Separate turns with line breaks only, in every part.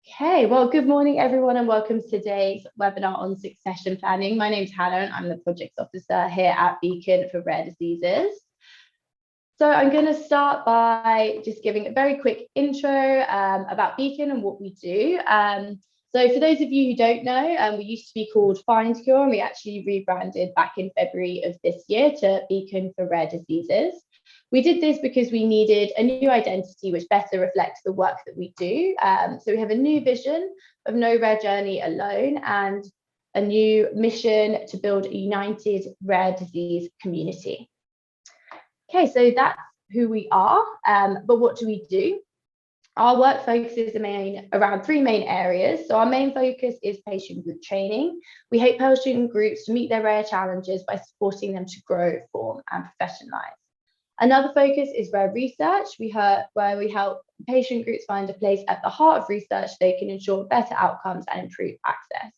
Okay, well, good morning, everyone, and welcome to today's webinar on succession planning. My name's Hannah, and I'm the Projects Officer here at Beacon for Rare Diseases. So I'm going to start by just giving a very quick intro about Beacon and what we do. So for those of you who don't know, we used to be called Find Cure, and we actually rebranded back in February of this year to Beacon for Rare Diseases. We did this because we needed a new identity which better reflects the work that we do. So we have a new vision of no rare journey alone and a new mission to build a united rare disease community. Okay, so that's who we are, but what do we do? Our work focuses around three main areas. So our main focus is patient group training. We help patient groups to meet their rare challenges by supporting them to grow, form, and professionalize. Another focus is rare research, where we help patient groups find a place at the heart of research so they can ensure better outcomes and improve access.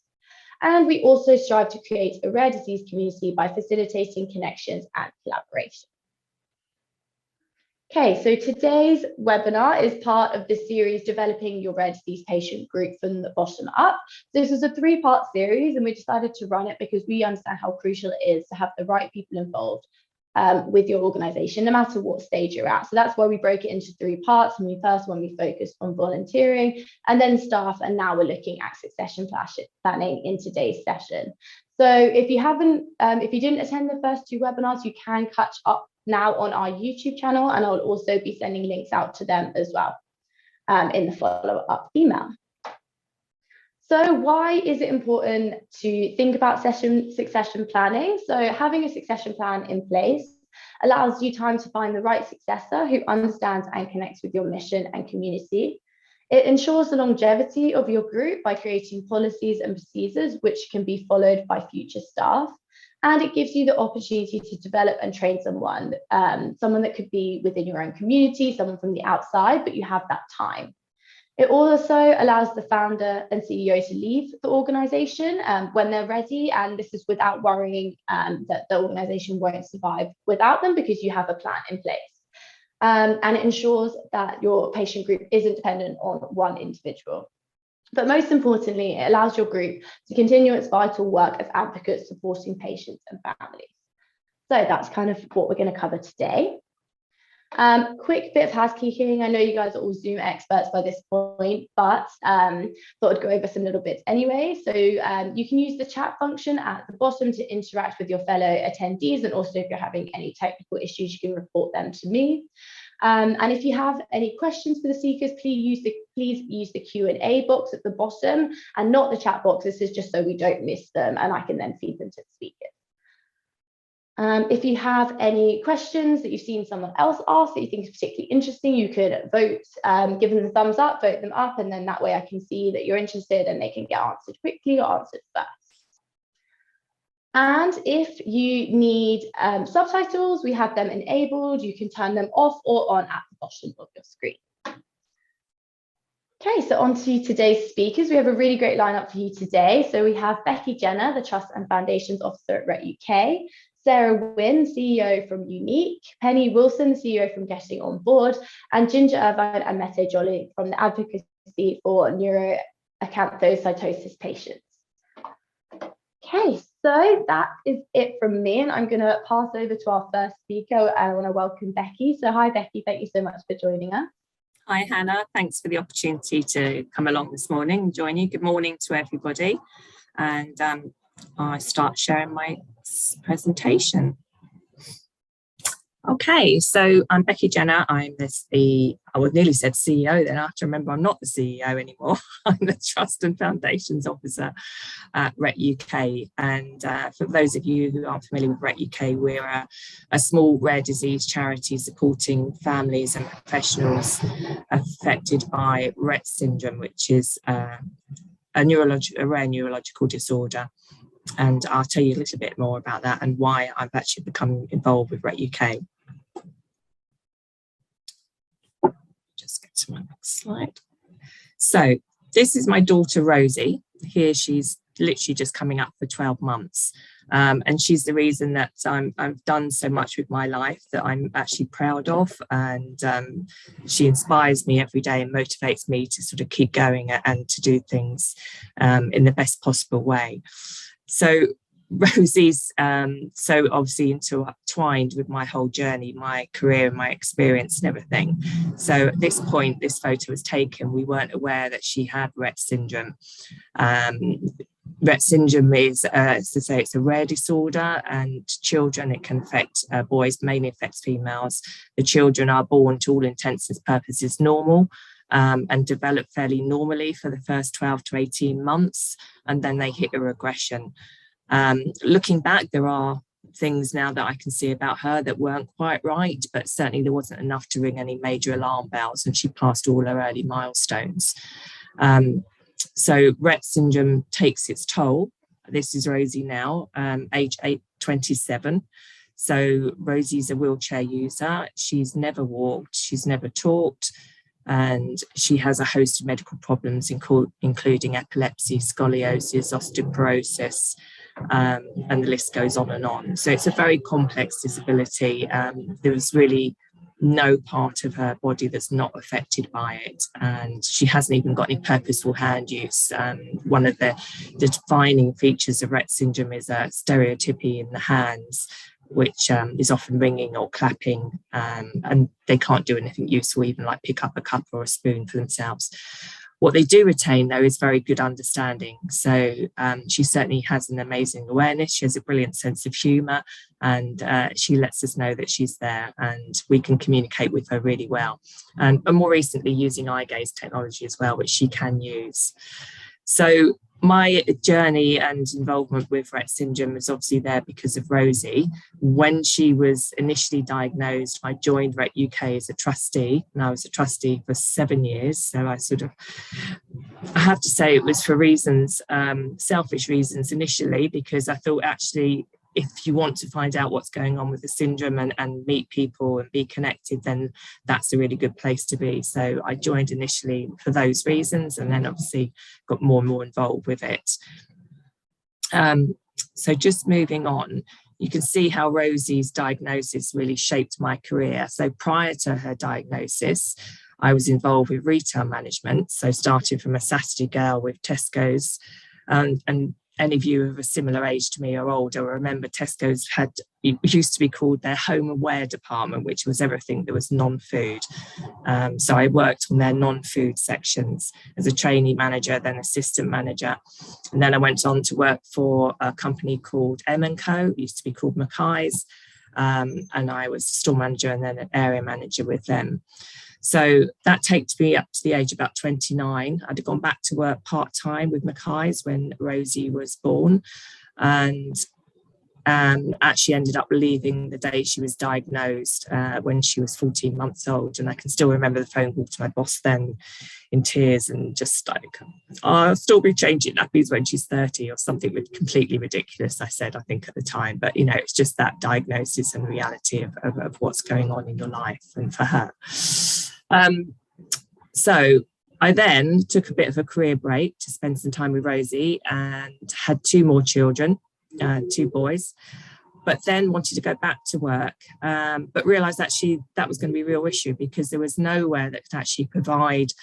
And we also strive to create a rare disease community by facilitating connections and collaboration. Okay, so today's webinar is part of the series Developing Your Rare Disease Patient Group from the Bottom Up. So this is a three-part series, and we decided to run it because we understand how crucial it is to have the right people involved with your organisation, no matter what stage you're at. So that's why we broke it into three parts. And we focused on volunteering and then staff, and now we're looking at succession planning in today's session. So if you didn't attend the first two webinars, you can catch up now on our YouTube channel, and I'll also be sending links out to them as well in the follow-up email. So why is it important to think about succession planning? So having a succession plan in place allows you time to find the right successor who understands and connects with your mission and community. It ensures the longevity of your group by creating policies and procedures which can be followed by future staff. And it gives you the opportunity to develop and train someone that could be within your own community, someone from the outside, but you have that time. It also allows the founder and CEO to leave the organization when they're ready, and this is without worrying that the organization won't survive without them because you have a plan in place. And it ensures that your patient group isn't dependent on one individual. But most importantly, it allows your group to continue its vital work as advocates supporting patients and families. So that's kind of what we're going to cover today. Quick bit of housekeeping. I know you guys are all Zoom experts by this point, but thought I'd go over some little bits anyway. So you can use the chat function at the bottom to interact with your fellow attendees, and also if you're having any technical issues, you can report them to me. And if you have any questions for the speakers, please use the Q&A box at the bottom and not the chat box. This is just so we don't miss them, and I can then feed them to the speakers. If you have any questions that you've seen someone else ask that you think is particularly interesting, you could vote, give them the thumbs up, vote them up, and then that way I can see that you're interested and they can get answered quickly or answered first. And if you need subtitles, we have them enabled. You can turn them off or on at the bottom of your screen. Okay, so on to today's speakers. We have a really great lineup for you today. So we have Becky Jenner, the Trust and Foundations Officer at RET UK, Sarah Wynn, CEO from Unique, Penny Wilson, CEO from Getting On Board, and Ginger Irvine and Mette Jolly from the Advocacy for Neuroacanthocytosis Patients. Okay, so that is it from me, and I'm going to pass over to our first speaker. I want to welcome Becky. So hi, Becky. Thank you so much for joining us.
Hi, Hannah. Thanks for the opportunity to come along this morning and join you. Good morning to everybody. And I start sharing my presentation. Okay, so I'm Becky Jenner. I'm I would nearly said CEO, then I have to remember I'm not the CEO anymore. I'm the Trust and Foundations Officer at RET UK. And for those of you who aren't familiar with RET UK, we're a small rare disease charity supporting families and professionals affected by Rett syndrome, which is a rare neurological disorder. And I'll tell you a little bit more about that and why I've actually become involved with RET UK. Just get to my next slide. So this is my daughter Rosie. Here she's literally just coming up for 12 months. And she's the reason that I've done so much with my life that I'm actually proud of. And she inspires me every day and motivates me to sort of keep going and to do things in the best possible way. So Rosie's so obviously intertwined with my whole journey, my career, my experience and everything. So at this point, this photo was taken. We weren't aware that she had Rett syndrome. Rett syndrome is, as I say, it's a rare disorder, and children, it can affect boys, mainly affects females. The children are born, to all intents and purposes, normal. And develop fairly normally for the first 12 to 18 months, and then they hit a regression. Looking back, there are things now that I can see about her that weren't quite right, but certainly there wasn't enough to ring any major alarm bells, and she passed all her early milestones. So Rett syndrome takes its toll. This is Rosie now, age 27. So Rosie's a wheelchair user. She's never walked, she's never talked, and she has a host of medical problems, including epilepsy, scoliosis, osteoporosis, and the list goes on and on. So it's a very complex disability. There is really no part of her body that's not affected by it, and she hasn't even got any purposeful hand use. One of the defining features of Rett syndrome is a stereotypy in the hands, which is often ringing or clapping, and they can't do anything useful, even like pick up a cup or a spoon for themselves. What they do retain, though, is very good understanding. So she certainly has an amazing awareness. She has a brilliant sense of humour, and she lets us know that she's there, and we can communicate with her really well. And more recently, using eye gaze technology as well, which she can use. So my journey and involvement with Rett syndrome is obviously there because of Rosie. When she was initially diagnosed, I joined Rett UK as a trustee, and I was a trustee for 7 years. So I have to say it was for reasons, selfish reasons initially, because I thought actually, if you want to find out what's going on with the syndrome and meet people and be connected, then that's a really good place to be. So I joined initially for those reasons, and then obviously got more and more involved with it. So just moving on, you can see how Rosie's diagnosis really shaped my career. So prior to her diagnosis, I was involved with retail management. So started from a Saturday girl with Tesco's, and any of you of a similar age to me or older remember Tesco's it used to be called their home and wear department, which was everything that was non-food. So I worked on their non-food sections as a trainee manager, then assistant manager. And then I went on to work for a company called M&Co, it used to be called Mackay's. And I was store manager and then an area manager with them. So that takes me up to the age of about 29. I'd gone back to work part-time with Mackay's when Rosie was born, and actually ended up leaving the day she was diagnosed when she was 14 months old. And I can still remember the phone call to my boss then in tears, and just like, I'll still be changing nappies when she's 30 or something completely ridiculous, I said, I think at the time. But, it's just that diagnosis and reality of what's going on in your life and for her. So I then took a bit of a career break to spend some time with Rosie and had 2 more children, 2 boys, but then wanted to go back to work, but realised actually that was going to be a real issue because there was nowhere that could actually provide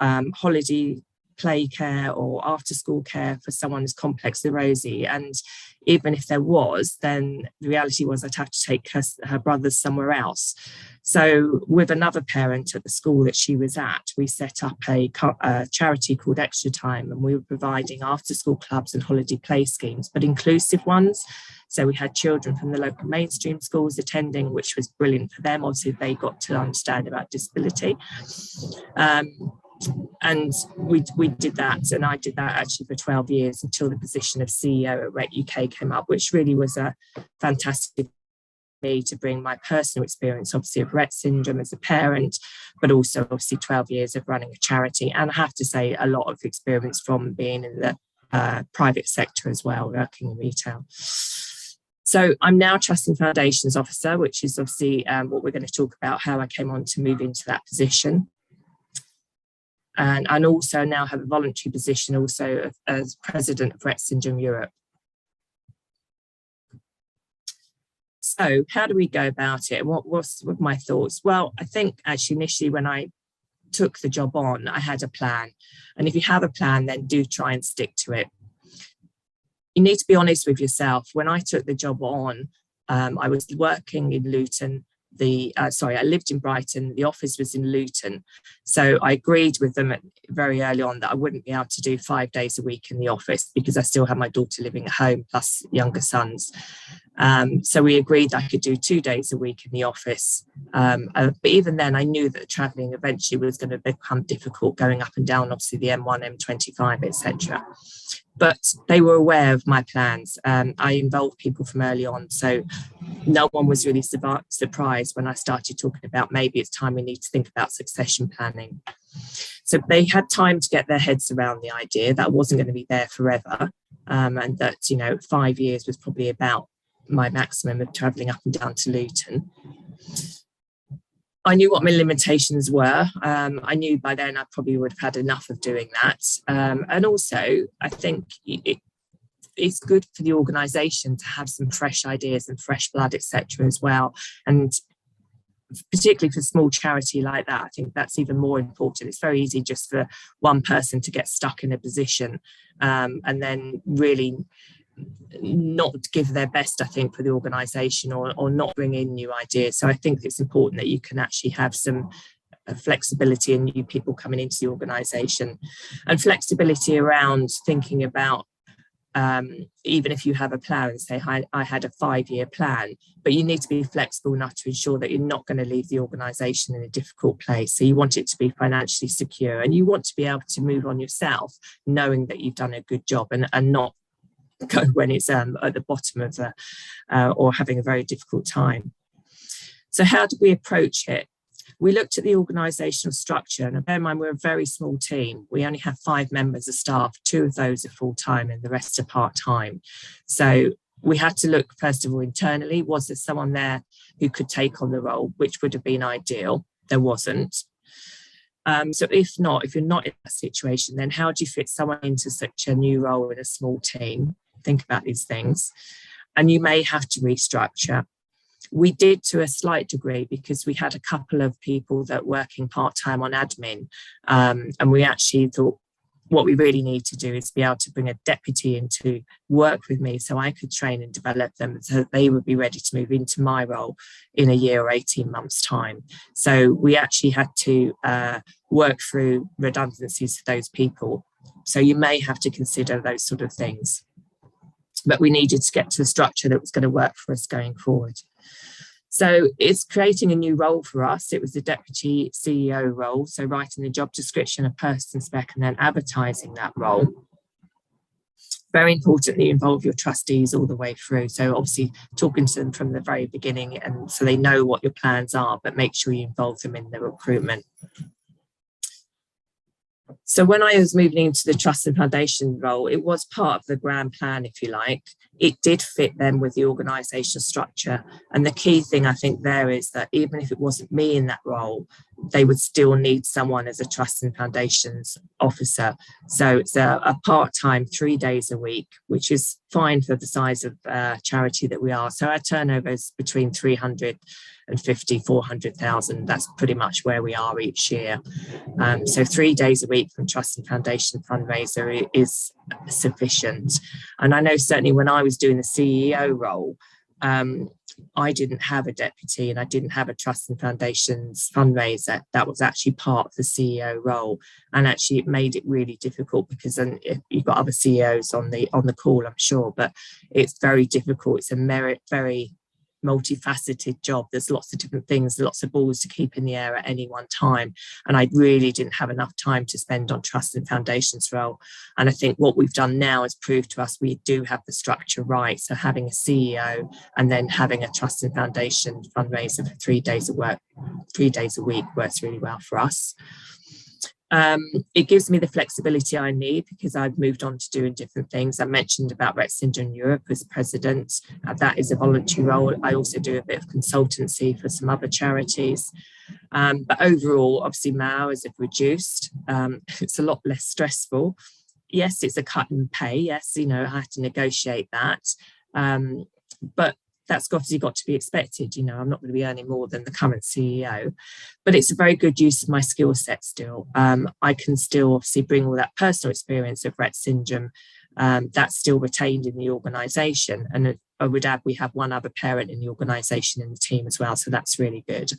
holiday play care or after school care for someone as complex as Rosie. And even if there was, then the reality was I'd have to take her brothers somewhere else. So with another parent at the school that she was at, we set up a charity called Extra Time, and we were providing after school clubs and holiday play schemes, but inclusive ones. So we had children from the local mainstream schools attending, which was brilliant for them. Obviously, they got to understand about disability. And we did that, and I did that actually for 12 years until the position of CEO at Rett UK came up, which really was a fantastic me to bring my personal experience, obviously, of Rett syndrome as a parent, but also obviously 12 years of running a charity. And I have to say a lot of experience from being in the private sector as well, working in retail. So I'm now Trust and Foundations Officer, which is obviously what we're going to talk about, how I came on to move into that position. and also now have a voluntary position also as president of Rett Syndrome Europe. So how do we go about it? What were my thoughts? Well, I think actually initially when I took the job on, I had a plan. And if you have a plan, then do try and stick to it. You need to be honest with yourself. When I took the job on, I was working in Luton. I lived in Brighton. The office was in Luton. So I agreed with them very early on that I wouldn't be able to do 5 days a week in the office because I still had my daughter living at home plus younger sons. So we agreed that I could do 2 days a week in the office. But even then, I knew that travelling eventually was going to become difficult going up and down, obviously the M1, M25, etc. But they were aware of my plans. I involved people from early on, so no one was really surprised when I started talking about maybe it's time we need to think about succession planning. So they had time to get their heads around the idea that I wasn't going to be there forever, and that 5 years was probably about my maximum of travelling up and down to Luton. I knew what my limitations were. I knew by then I probably would have had enough of doing that. And also, I think it's good for the organisation to have some fresh ideas and fresh blood, etc. as well. And particularly for a small charity like that, I think that's even more important. It's very easy just for one person to get stuck in a position and then really not give their best, I think, for the organisation or not bring in new ideas. So I think it's important that you can actually have some flexibility and new people coming into the organisation, and flexibility around thinking about even if you have a plan, say I had a 5-year plan, but you need to be flexible enough to ensure that you're not going to leave the organisation in a difficult place. So you want it to be financially secure, and you want to be able to move on yourself knowing that you've done a good job and not go when it's at the bottom of or having a very difficult time. So how did we approach it? We looked at the organisational structure, and bear in mind we're a very small team. We only have 5 members of staff. 2 of those are full-time and the rest are part-time. So we had to look, first of all, internally. Was there someone there who could take on the role, which would have been ideal? There wasn't. So if you're not in that situation, then how do you fit someone into such a new role in a small team? Think about these things. And you may have to restructure. We did to a slight degree because we had a couple of people that were working part-time on admin. And we actually thought what we really need to do is be able to bring a deputy in to work with me so I could train and develop them so that they would be ready to move into my role in a year or 18 months' time. So we actually had to work through redundancies for those people. So you may have to consider those sort of things. But we needed to get to a structure that was going to work for us going forward. So it's creating a new role for us. It was the deputy CEO role. So writing the job description, a person spec, and then advertising that role. Very important that you involve your trustees all the way through. So obviously talking to them from the very beginning, and so they know what your plans are, but make sure you involve them in the recruitment. So when I was moving into the Trust and Foundation role, it was part of the grand plan, if you like. It did fit then with the organisational structure. And the key thing I think there is that even if it wasn't me in that role, they would still need someone as a Trust and Foundations officer. So it's a part-time 3 days a week, which is fine for the size of charity that we are. So our turnover is between 350, 400,000. That's pretty much where we are each year. So 3 days a week from Trust and Foundation fundraiser is sufficient. And I know certainly when I was doing the CEO role, I didn't have a deputy and I didn't have a Trust and Foundations fundraiser. That was actually part of the CEO role. And actually it made it really difficult because then you've got other CEOs on the call, I'm sure, but it's very difficult. It's a very multifaceted job. There's lots of different things, lots of balls to keep in the air at any one time. And I really didn't have enough time to spend on Trust and Foundations role. And I think what we've done now is prove to us we do have the structure right. So having a CEO and then having a Trust and Foundation fundraiser for 3 days a week works really well for us. It gives me the flexibility I need because I've moved on to doing different things. I mentioned about Rett Syndrome Europe as president. That is a voluntary role. I also do a bit of consultancy for some other charities. But overall, obviously, my hours have reduced. It's a lot less stressful. Yes, it's a cut in pay. Yes, I had to negotiate that. But that's obviously got to be expected. I'm not going to be earning more than the current CEO, but it's a very good use of my skill set still. I can still obviously bring all that personal experience of Rett syndrome that's still retained in the organisation. And I would add, we have one other parent in the organisation in the team as well. So that's really good.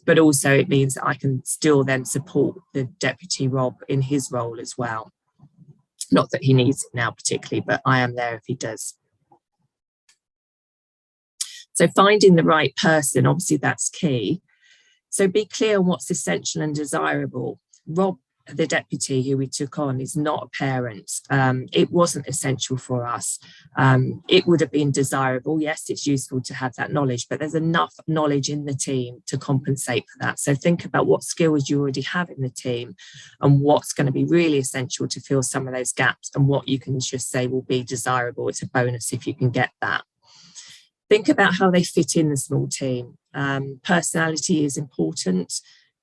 But also it means that I can still then support the deputy Rob in his role as well. Not that he needs it now particularly, but I am there if he does. So finding the right person, obviously that's key. So be clear on what's essential and desirable. Rob, the deputy who we took on, is not a parent. It wasn't essential for us. It would have been desirable. Yes, it's useful to have that knowledge, but there's enough knowledge in the team to compensate for that. So think about what skills you already have in the team and what's going to be really essential to fill some of those gaps, and what you can just say will be desirable. It's a bonus if you can get that. Think about how they fit in the small team. Personality is important.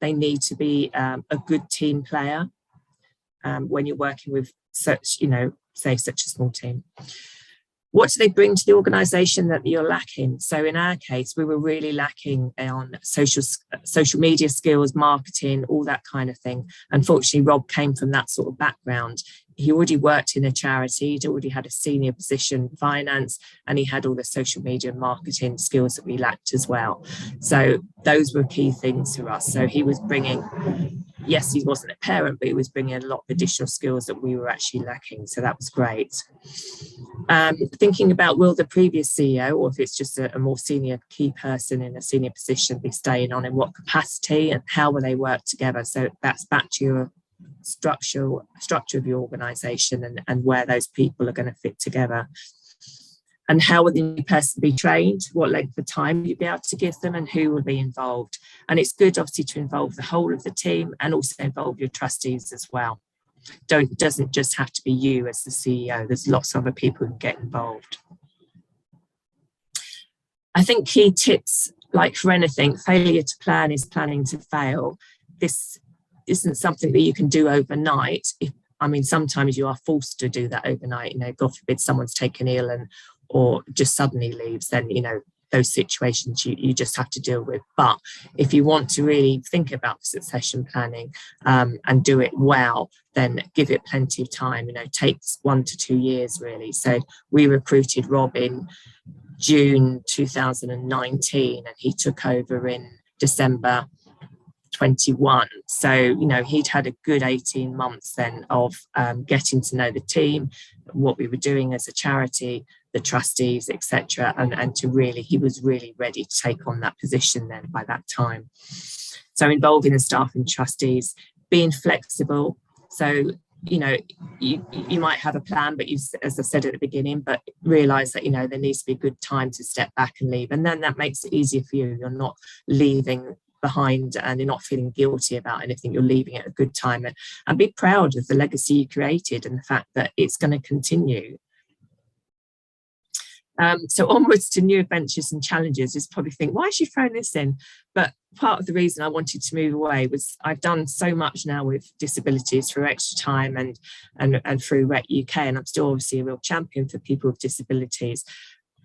They need to be a good team player when you're working with such, such a small team. What do they bring to the organisation that you're lacking? So in our case, we were really lacking on social media skills, marketing, all that kind of thing. Unfortunately, Rob came from that sort of background. He already worked in a charity, he'd already had a senior position in finance, and he had all the social media and marketing skills that we lacked as well. So those were key things for us. So he was bringing, yes, he wasn't a parent, but he was bringing a lot of additional skills that we were actually lacking. So that was great. Thinking about, will the previous CEO, or if it's just a more senior key person in a senior position, be staying on, in what capacity, and how will they work together? So that's back to your structure of your organisation and where those people are going to fit together. And how will the new person be trained? What length of time you'll be able to give them, and who will be involved? And it's good, obviously, to involve the whole of the team and also involve your trustees as well. Doesn't just have to be you as the CEO. There's lots of other people who can get involved. I think key tips, like for anything, failure to plan is planning to fail. This isn't something that you can do overnight. Sometimes you are forced to do that overnight. God forbid someone's taken ill or just suddenly leaves, then, those situations you just have to deal with. But if you want to really think about succession planning and do it well, then give it plenty of time. It takes 1 to 2 years really. So we recruited Rob in June 2019 and he took over in December 21. So, he'd had a good 18 months then of getting to know the team, what we were doing as a charity, the trustees, etc. And he was really ready to take on that position then by that time. So involving the staff and trustees, being flexible. So, you might have a plan, but as I said at the beginning, but realise that, there needs to be a good time to step back and leave. And then that makes it easier for you. You're not leaving behind and you're not feeling guilty about anything. You're leaving at a good time, and be proud of the legacy you created and the fact that it's going to continue. So onwards to new adventures and challenges. Is probably think, why is she throwing this in? But part of the reason I wanted to move away was I've done so much now with disabilities through Extra Time and through Rec UK, and I'm still obviously a real champion for people with disabilities.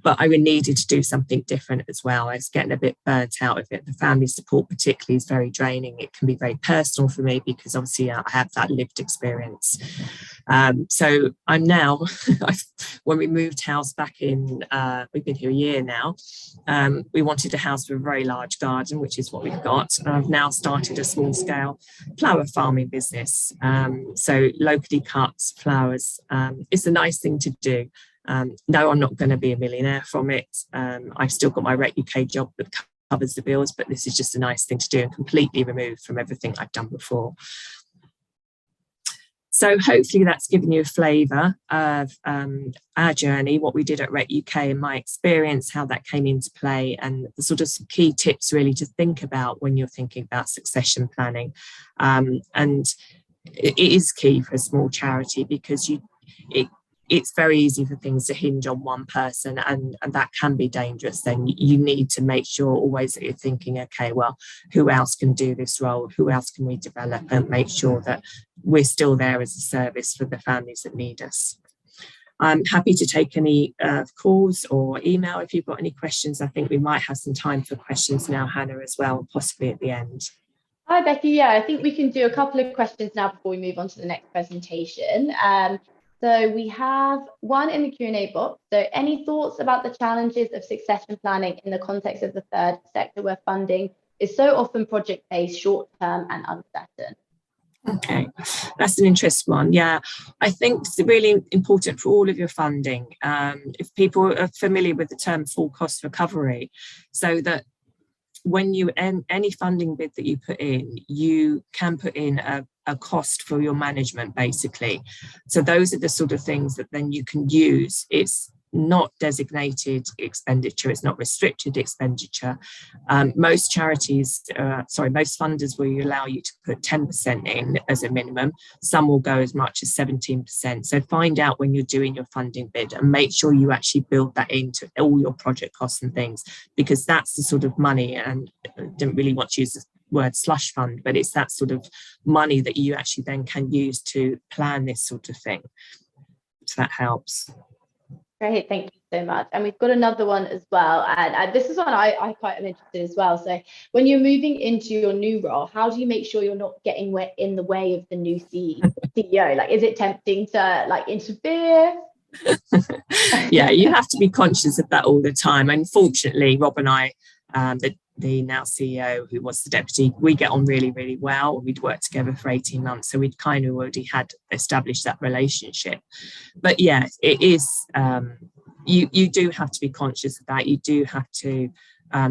But I really needed to do something different as well. I was getting a bit burnt out of it. The family support particularly is very draining. It can be very personal for me because obviously I have that lived experience. So I'm now, when we moved house back in, we've been here a year now, we wanted a house with a very large garden, which is what we've got. And I've now started a small scale flower farming business. So locally cut flowers. It's a nice thing to do. No, I'm not going to be a millionaire from it. I've still got my Rec UK job that covers the bills, but this is just a nice thing to do and completely removed from everything I've done before. So hopefully that's given you a flavour of our journey, what we did at Rec UK and my experience, how that came into play, and the sort of key tips really to think about when you're thinking about succession planning. And it is key for a small charity because it's very easy for things to hinge on one person, and that can be dangerous. Then you need to make sure always that you're thinking, okay, well, who else can do this role? Who else can we develop, and make sure that we're still there as a service for the families that need us. I'm happy to take any calls or email if you've got any questions. I think we might have some time for questions now, Hannah, as well, possibly at the end.
Hi, Becky. Yeah, I think we can do a couple of questions now before we move on to the next presentation. So we have one in the Q&A box. So any thoughts about the challenges of succession planning in the context of the third sector where funding is so often project-based, short-term and uncertain?
Okay, that's an interesting one. Yeah, I think it's really important for all of your funding, if people are familiar with the term full cost recovery, so that when you any funding bid that you put in, you can put in a cost for your management, basically. So those are the sort of things that then you can use. It's not designated expenditure, it's not restricted expenditure. Most charities, most funders will allow you to put 10% in as a minimum. Some will go as much as 17%. So find out when you're doing your funding bid and make sure you actually build that into all your project costs and things, because that's the sort of money, and I don't really want to use the word slush fund, but it's that sort of money that you actually then can use to plan this sort of thing. So that helps.
Great, thank you so much. And we've got another one as well. And this is one I quite am interested as well. So when you're moving into your new role, how do you make sure you're not getting in the way of the new CEO? Like, is it tempting to like interfere?
Yeah, you have to be conscious of that all the time. Unfortunately, Rob and I, the now CEO, who was the deputy, we get on really, really well. We'd worked together for 18 months, so we'd kind of already had established that relationship. But yeah, it is, you do have to be conscious of that. You do have to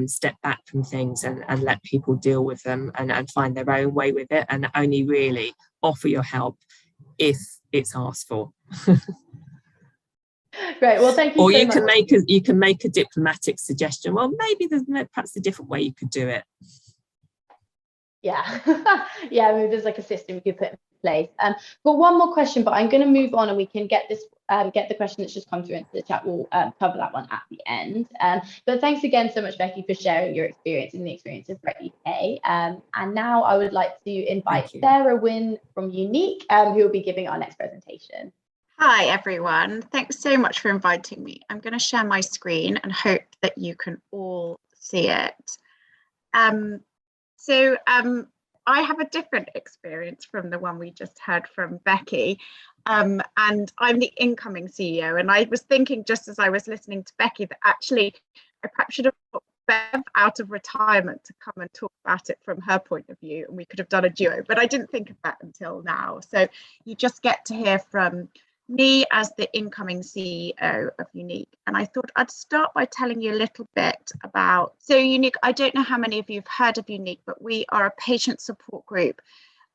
step back from things and let people deal with them and find their own way with it, and only really offer your help if it's asked for.
Great. Well, thank you.
Or
so
you
much.
can make a diplomatic suggestion. Well, maybe there's perhaps a different way you could do it.
Yeah, yeah. Maybe there's like a system you could put in place. But one more question, but I'm going to move on, and we can get this get the question that's just come through into the chat. We'll cover that one at the end. But thanks again so much, Becky, for sharing your experience and the experience of Rec UK. And now I would like to invite Sarah Wynne from Unique, who will be giving our next presentation.
Hi everyone, thanks so much for inviting me. I'm going to share my screen and hope that you can all see it. I have a different experience from the one we just heard from Becky, and I'm the incoming CEO, and I was thinking just as I was listening to Becky that actually I perhaps should have put Bev out of retirement to come and talk about it from her point of view, and we could have done a duo, but I didn't think of that until now. So you just get to hear from me as the incoming CEO of Unique. And I thought I'd start by telling you a little bit about, so Unique, I don't know how many of you have heard of Unique, but we are a patient support group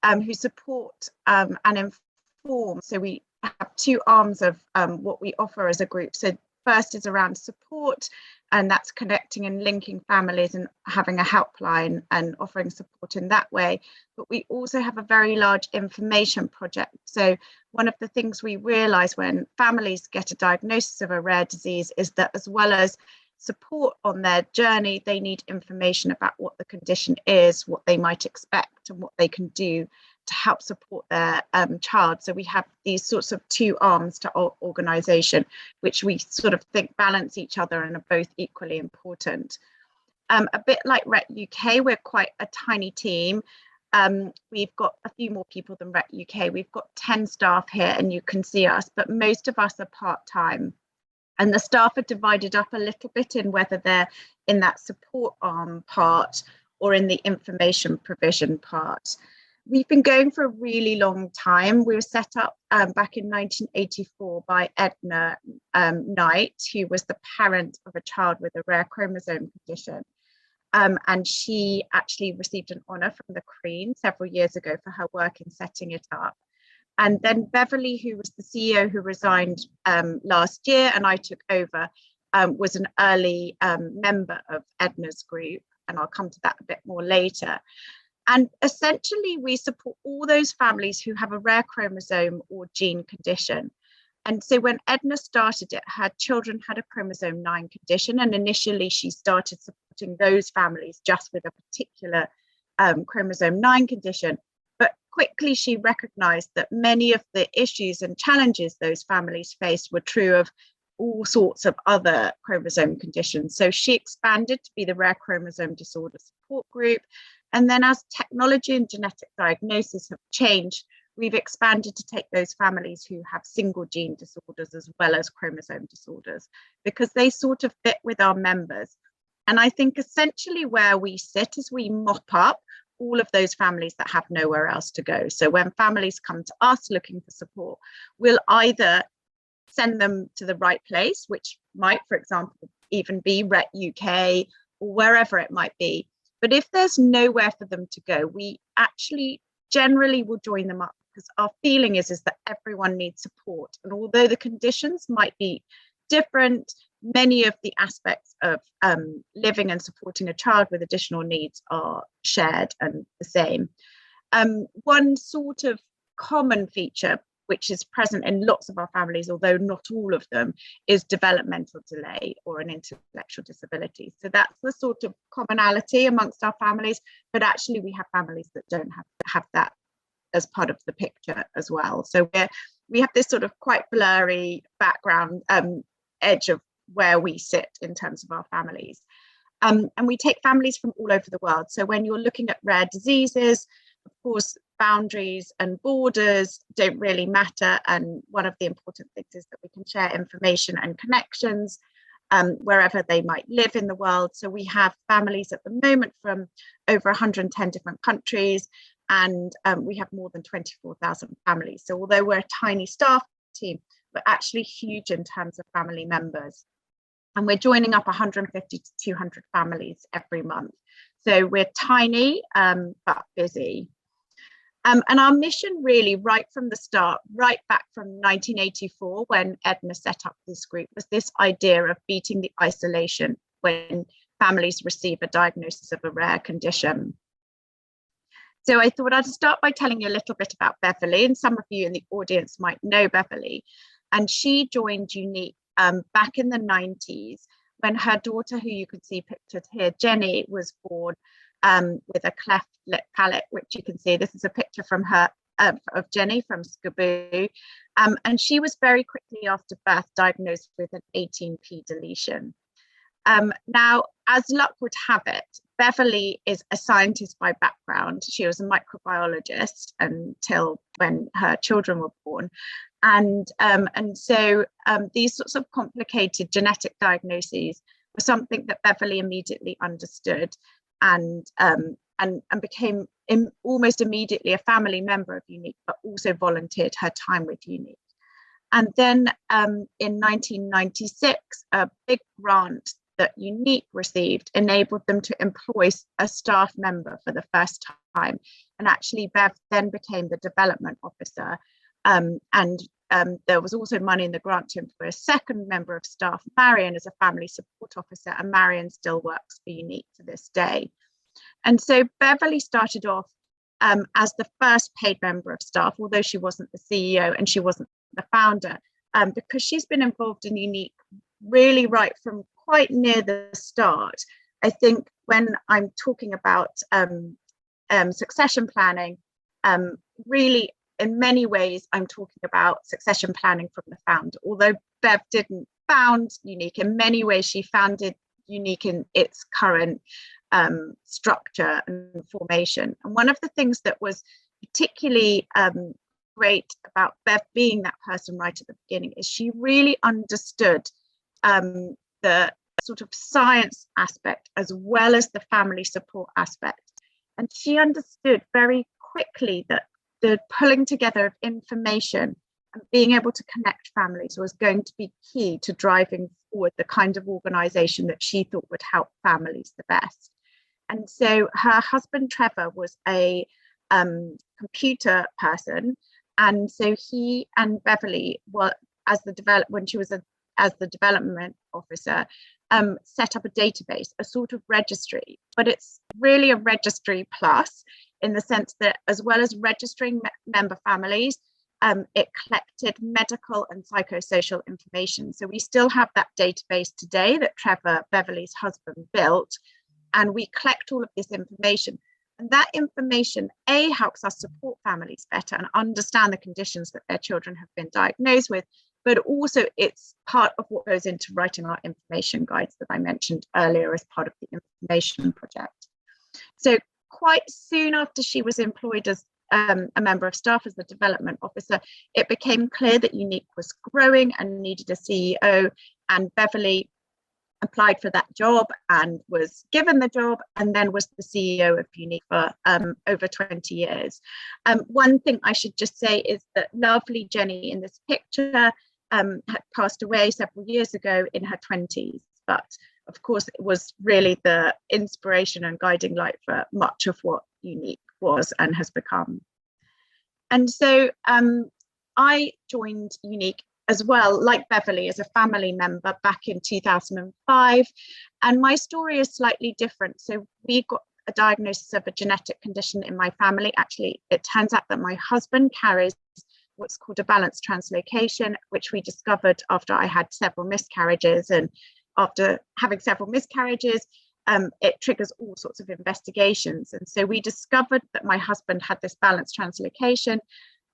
who support and inform. So we have two arms of what we offer as a group. So first is around support, and that's connecting and linking families and having a helpline and offering support in that way. But we also have a very large information project. So one of the things we realise when families get a diagnosis of a rare disease is that as well as support on their journey, they need information about what the condition is, what they might expect, and what they can do to help support their child. So we have these sorts of two arms to our organisation, which we sort of think balance each other and are both equally important. A bit like Rec UK, we're quite a tiny team. We've got a few more people than Rec UK. We've got 10 staff here, and you can see us, but most of us are part-time. And the staff are divided up a little bit in whether they're in that support arm part or in the information provision part. We've been going for a really long time. We were set up back in 1984 by Edna Knight, who was the parent of a child with a rare chromosome condition. And she actually received an honour from the Queen several years ago for her work in setting it up. And then Beverly, who was the CEO who resigned last year and I took over, was an early member of Edna's group, and I'll come to that a bit more later. And essentially, we support all those families who have a rare chromosome or gene condition. And so when Edna started it, her children had a chromosome 9 condition, and initially she started supporting those families just with a particular chromosome 9 condition. But quickly she recognized that many of the issues and challenges those families faced were true of all sorts of other chromosome conditions. So she expanded to be the Rare Chromosome Disorder Support Group. And then as technology and genetic diagnosis have changed, we've expanded to take those families who have single gene disorders as well as chromosome disorders, because they sort of fit with our members. And I think essentially where we sit is we mop up all of those families that have nowhere else to go. So when families come to us looking for support, we'll either send them to the right place, which might, for example, even be Ret UK or wherever it might be. But if there's nowhere for them to go, we actually generally will join them up, because our feeling is that everyone needs support. And although the conditions might be different, many of the aspects of living and supporting a child with additional needs are shared and the same. One sort of common feature, which is present in lots of our families, although not all of them, is developmental delay or an intellectual disability. So that's the sort of commonality amongst our families, but actually we have families that don't have that as part of the picture as well. So we have this sort of quite blurry background edge of where we sit in terms of our families. And we take families from all over the world. So when you're looking at rare diseases, of course, boundaries and borders don't really matter. And one of the important things is that we can share information and connections wherever they might live in the world. So we have families at the moment from over 110 different countries, and we have more than 24,000 families. So although we're a tiny staff team, we're actually huge in terms of family members. And we're joining up 150 to 200 families every month. So we're tiny, but busy. And our mission really right from the start, right back from 1984, when Edna set up this group, was this idea of beating the isolation when families receive a diagnosis of a rare condition. So I thought I'd start by telling you a little bit about Beverly, and some of you in the audience might know Beverly. And she joined Unique back in the 90s when her daughter, who you can see pictured here, Jenny, was born with a cleft lip palate, which you can see. This is a picture from her of Jenny from Skaboo. And she was very quickly after birth diagnosed with an 18p deletion. Now, as luck would have it, Beverly is a scientist by background. She was a microbiologist until when her children were born. And so these sorts of complicated genetic diagnoses were something that Beverly immediately understood and became almost immediately a family member of Unique, but also volunteered her time with Unique. And then in 1996, a big grant that Unique received enabled them to employ a staff member for the first time. And actually Bev then became the development officer. There was also money in the grant to employ a second member of staff, Marion, as a family support officer, and Marion still works for Unique to this day. And so Beverly started off as the first paid member of staff, although she wasn't the CEO and she wasn't the founder, because she's been involved in Unique really right from quite near the start. I think when I'm talking about succession planning, really in many ways, I'm talking about succession planning from the founder. Although Bev didn't found Unique, in many ways she founded Unique in its current structure and formation. And one of the things that was particularly great about Bev being that person right at the beginning is she really understood the sort of science aspect as well as the family support aspect. And she understood very quickly that the pulling together of information and being able to connect families was going to be key to driving forward the kind of organization that she thought would help families the best. And so her husband, Trevor, was a computer person, And so he and Beverly were, when she was as the development officer, set up a database, a sort of registry, but it's really a registry plus, in the sense that as well as registering member families, it collected medical and psychosocial information. So we still have that database today that Trevor, Beverly's husband, built, and we collect all of this information. And that information, A, helps us support families better and understand the conditions that their children have been diagnosed with, but also it's part of what goes into writing our information guides that I mentioned earlier as part of the information project. So quite soon after she was employed as a member of staff as the development officer, it became clear that Unique was growing and needed a CEO, and Beverly applied for that job and was given the job, and then was the CEO of Unique for over 20 years. One thing I should just say is that lovely Jenny in this picture had passed away several years ago in her 20s, but of course it was really the inspiration and guiding light for much of what Unique was and has become. And so I joined Unique as well, like Beverly, as a family member back in 2005. And my story is slightly different. So we got a diagnosis of a genetic condition in my family. Actually, it turns out that my husband carries what's called a balanced translocation, which we discovered after I had several miscarriages. And after having several miscarriages, it triggers all sorts of investigations. And so we discovered that my husband had this balanced translocation.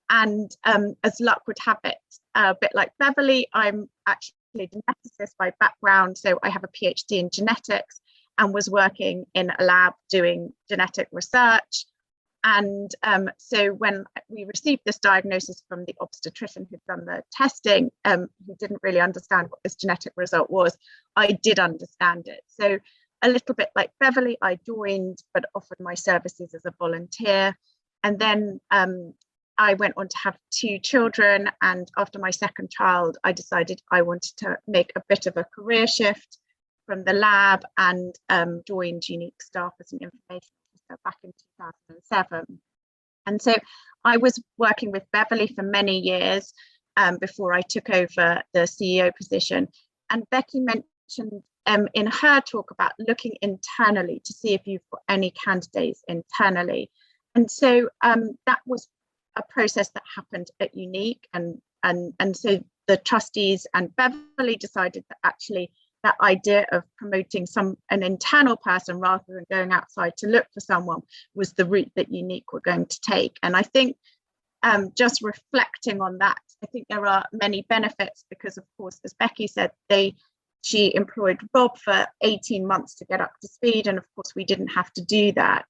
And as luck would have it, a bit like Beverly, I'm actually a geneticist by background. So I have a PhD in genetics and was working in a lab doing genetic research. And so when we received this diagnosis from the obstetrician who'd done the testing, who didn't really understand what this genetic result was, I did understand it. So a little bit like Beverly, I joined but offered my services as a volunteer. And then I went on to have 2 children. And after my second child, I decided I wanted to make a bit of a career shift from the lab and joined Unique staff as an information officer back in 2007. And so I was working with Beverly for many years before I took over the CEO position. And Becky mentioned in her talk about looking internally to see if you've got any candidates internally. And so that was a process that happened at Unique. And so the trustees and Beverly decided that actually that idea of promoting an internal person rather than going outside to look for someone was the route that Unique were going to take. And I think just reflecting on that, I think there are many benefits because, of course, as Becky said, she employed Rob for 18 months to get up to speed. And of course, we didn't have to do that.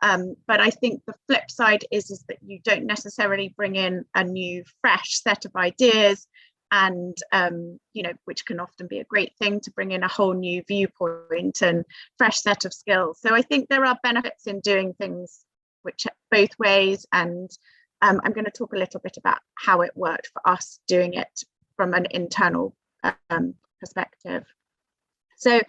But I think the flip side is that you don't necessarily bring in a new, fresh set of ideas, and which can often be a great thing to bring in a whole new viewpoint and fresh set of skills. So I think there are benefits in doing things which both ways, and I'm going to talk a little bit about how it worked for us doing it from an internal perspective. So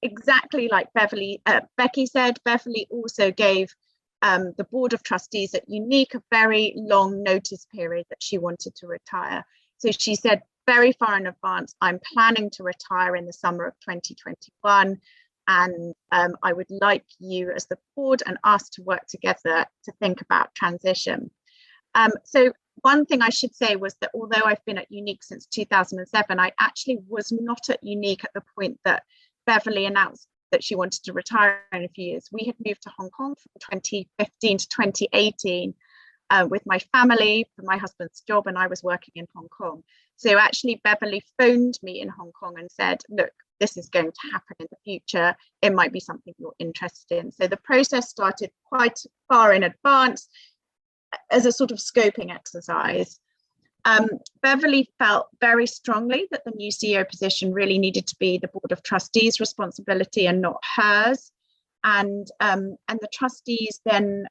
exactly like Becky said, Beverly also gave the board of trustees at Unique a very long notice period that she wanted to retire. So she said very far in advance, I'm planning to retire in the summer of 2021, and I would like you as the board and us to work together to think about transition. So one thing I should say was that although I've been at Unique since 2007, I actually was not at Unique at the point that Beverly announced that she wanted to retire in a few years. We had moved to Hong Kong from 2015 to 2018 with my family for my husband's job, and I was working in Hong Kong. So actually Beverly phoned me in Hong Kong and said, look, this is going to happen in the future. It might be something you're interested in. So the process started quite far in advance as a sort of scoping exercise. Beverly felt very strongly that the new CEO position really needed to be the board of trustees' responsibility and not hers. And the trustees then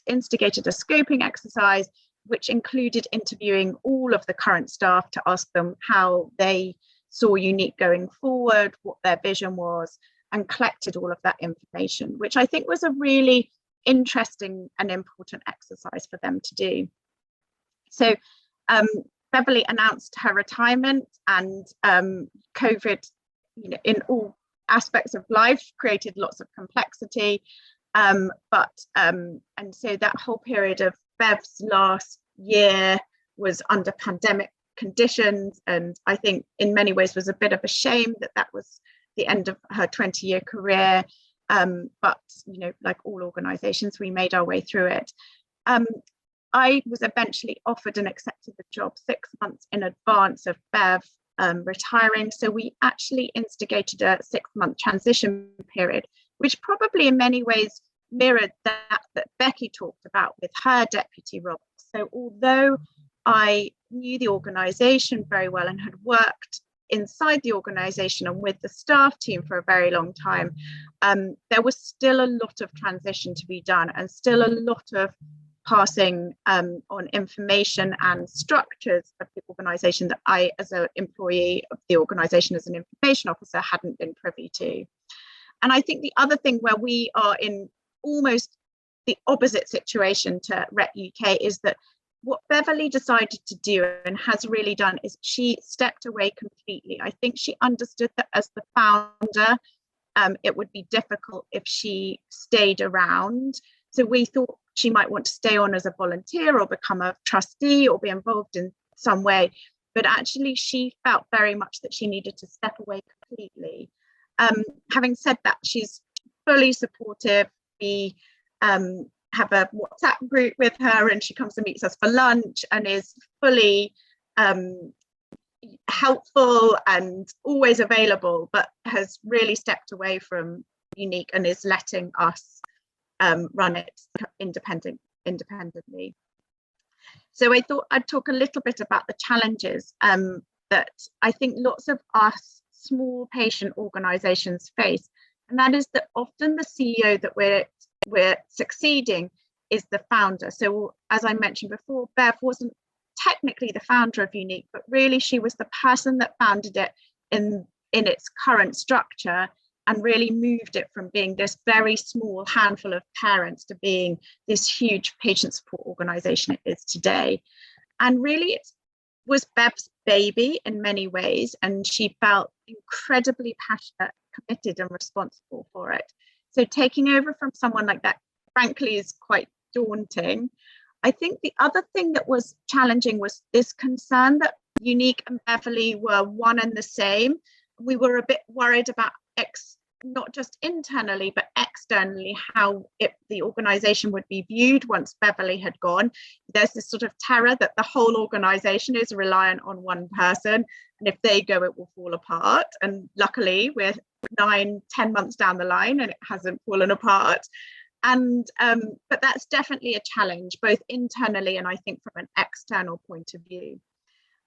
instigated a scoping exercise, which included interviewing all of the current staff to ask them how they saw Unique going forward, what their vision was, and collected all of that information, which I think was a really interesting and important exercise for them to do. So Beverly announced her retirement, and COVID, in all aspects of life, created lots of complexity. And so that whole period of Bev's last year was under pandemic conditions, and I think in many ways was a bit of a shame that was the end of her 20-year career. But like all organizations, we made our way through it. I was eventually offered and accepted the job 6 months in advance of Bev retiring. So we actually instigated a 6-month transition period, which probably in many ways mirrored that Becky talked about with her deputy role. So although I knew the organisation very well and had worked inside the organisation and with the staff team for a very long time, there was still a lot of transition to be done, and still a lot of passing on information and structures of the organisation that I, as an employee of the organisation, as an information officer, hadn't been privy to. And I think the other thing where we are in almost the opposite situation to Rec UK is that what Beverly decided to do, and has really done, is she stepped away completely. I think she understood that as the founder, it would be difficult if she stayed around. So we thought she might want to stay on as a volunteer or become a trustee or be involved in some way. But actually, she felt very much that she needed to step away completely. Having said that, she's fully supportive. We have a WhatsApp group with her, and she comes and meets us for lunch and is fully helpful and always available, but has really stepped away from Unique and is letting us run it independently. So I thought I'd talk a little bit about the challenges that I think lots of us small patient organisations face, and that is that often the CEO that we're succeeding is the founder. So as I mentioned before, Bev wasn't technically the founder of Unique, but really she was the person that founded it in its current structure, and really moved it from being this very small handful of parents to being this huge patient support organisation it is today. And really it was Bev's baby in many ways, and she felt incredibly passionate, committed and responsible for it. So taking over from someone like that, frankly, is quite daunting. I think the other thing that was challenging was this concern that Unique and Beverly were one and the same. We were a bit worried about not just internally, but externally, how the organisation would be viewed once Beverly had gone. There's this sort of terror that the whole organisation is reliant on one person, and if they go, it will fall apart. And luckily, we're 9-10 months down the line, and it hasn't fallen apart. And but that's definitely a challenge, both internally and I think from an external point of view.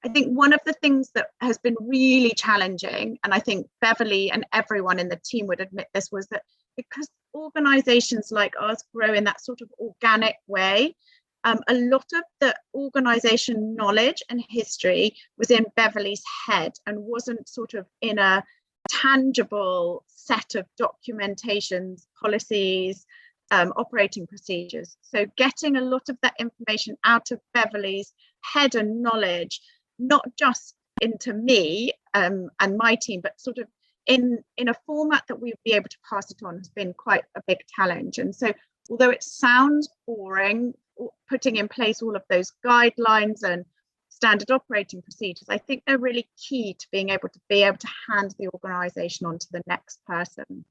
I think one of the things that has been really challenging, and I think Beverly and everyone in the team would admit this, was that because organisations like ours grow in that sort of organic way, a lot of the organisation knowledge and history was in Beverly's head and wasn't sort of in a tangible set of documentations, policies, operating procedures. So getting a lot of that information out of Beverly's head and knowledge, not just into me and my team, but sort of in a format that we'd be able to pass it on, has been quite a big challenge. And so although it sounds boring, putting in place all of those guidelines and standard operating procedures, I think they're really key to being able to hand the organisation on to the next person.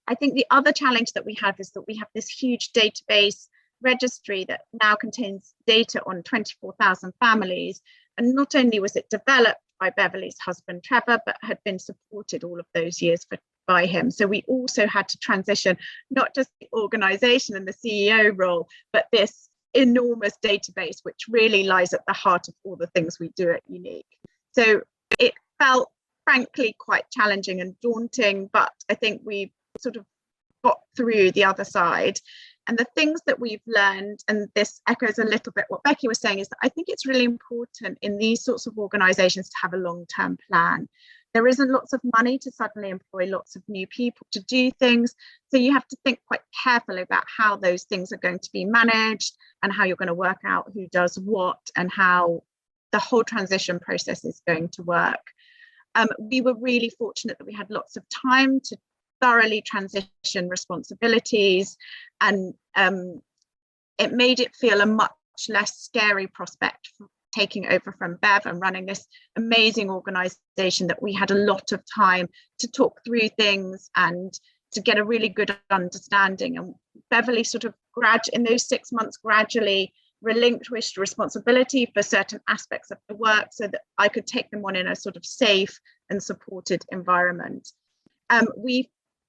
I think the other challenge that we have is that we have this huge database registry that now contains data on 24,000 families. And not only was it developed by Beverly's husband, Trevor, but had been supported all of those years by him. So we also had to transition not just the organisation and the CEO role, but this enormous database, which really lies at the heart of all the things we do at Unique. So it felt, frankly, quite challenging and daunting, but I think we sort of got through the other side. And the things that we've learned, and this echoes a little bit what Becky was saying, is that I think it's really important in these sorts of organisations to have a long-term plan. there isn't lots of money to suddenly employ lots of new people to do things. So you have to think quite carefully about how those things are going to be managed and how you're going to work out who does what and how the whole transition process is going to work. We were really fortunate that we had lots of time to thoroughly transition responsibilities, and it made it feel a much less scary prospect for taking over from Bev and running this amazing organization, that we had a lot of time to talk through things and to get a really good understanding. And Beverly sort of in those 6 months gradually relinquished responsibility for certain aspects of the work so that I could take them on in a sort of safe and supported environment.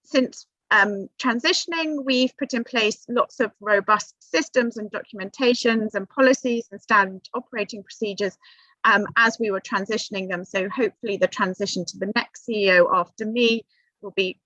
Since transitioning, we've put in place lots of robust systems and documentations and policies and standard operating procedures as we were transitioning them. So hopefully the transition to the next CEO after me will be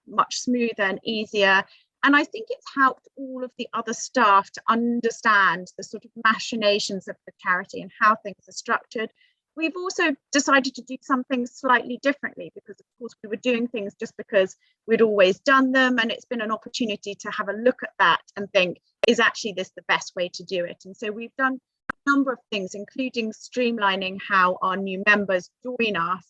much smoother and easier. And I think it's helped all of the other staff to understand the sort of machinations of the charity and how things are structured. We've also decided to do something slightly differently because, of course, we were doing things just because we'd always done them. And it's been an opportunity to have a look at that and think, is actually this the best way to do it? And so we've done a number of things, including streamlining how our new members join us,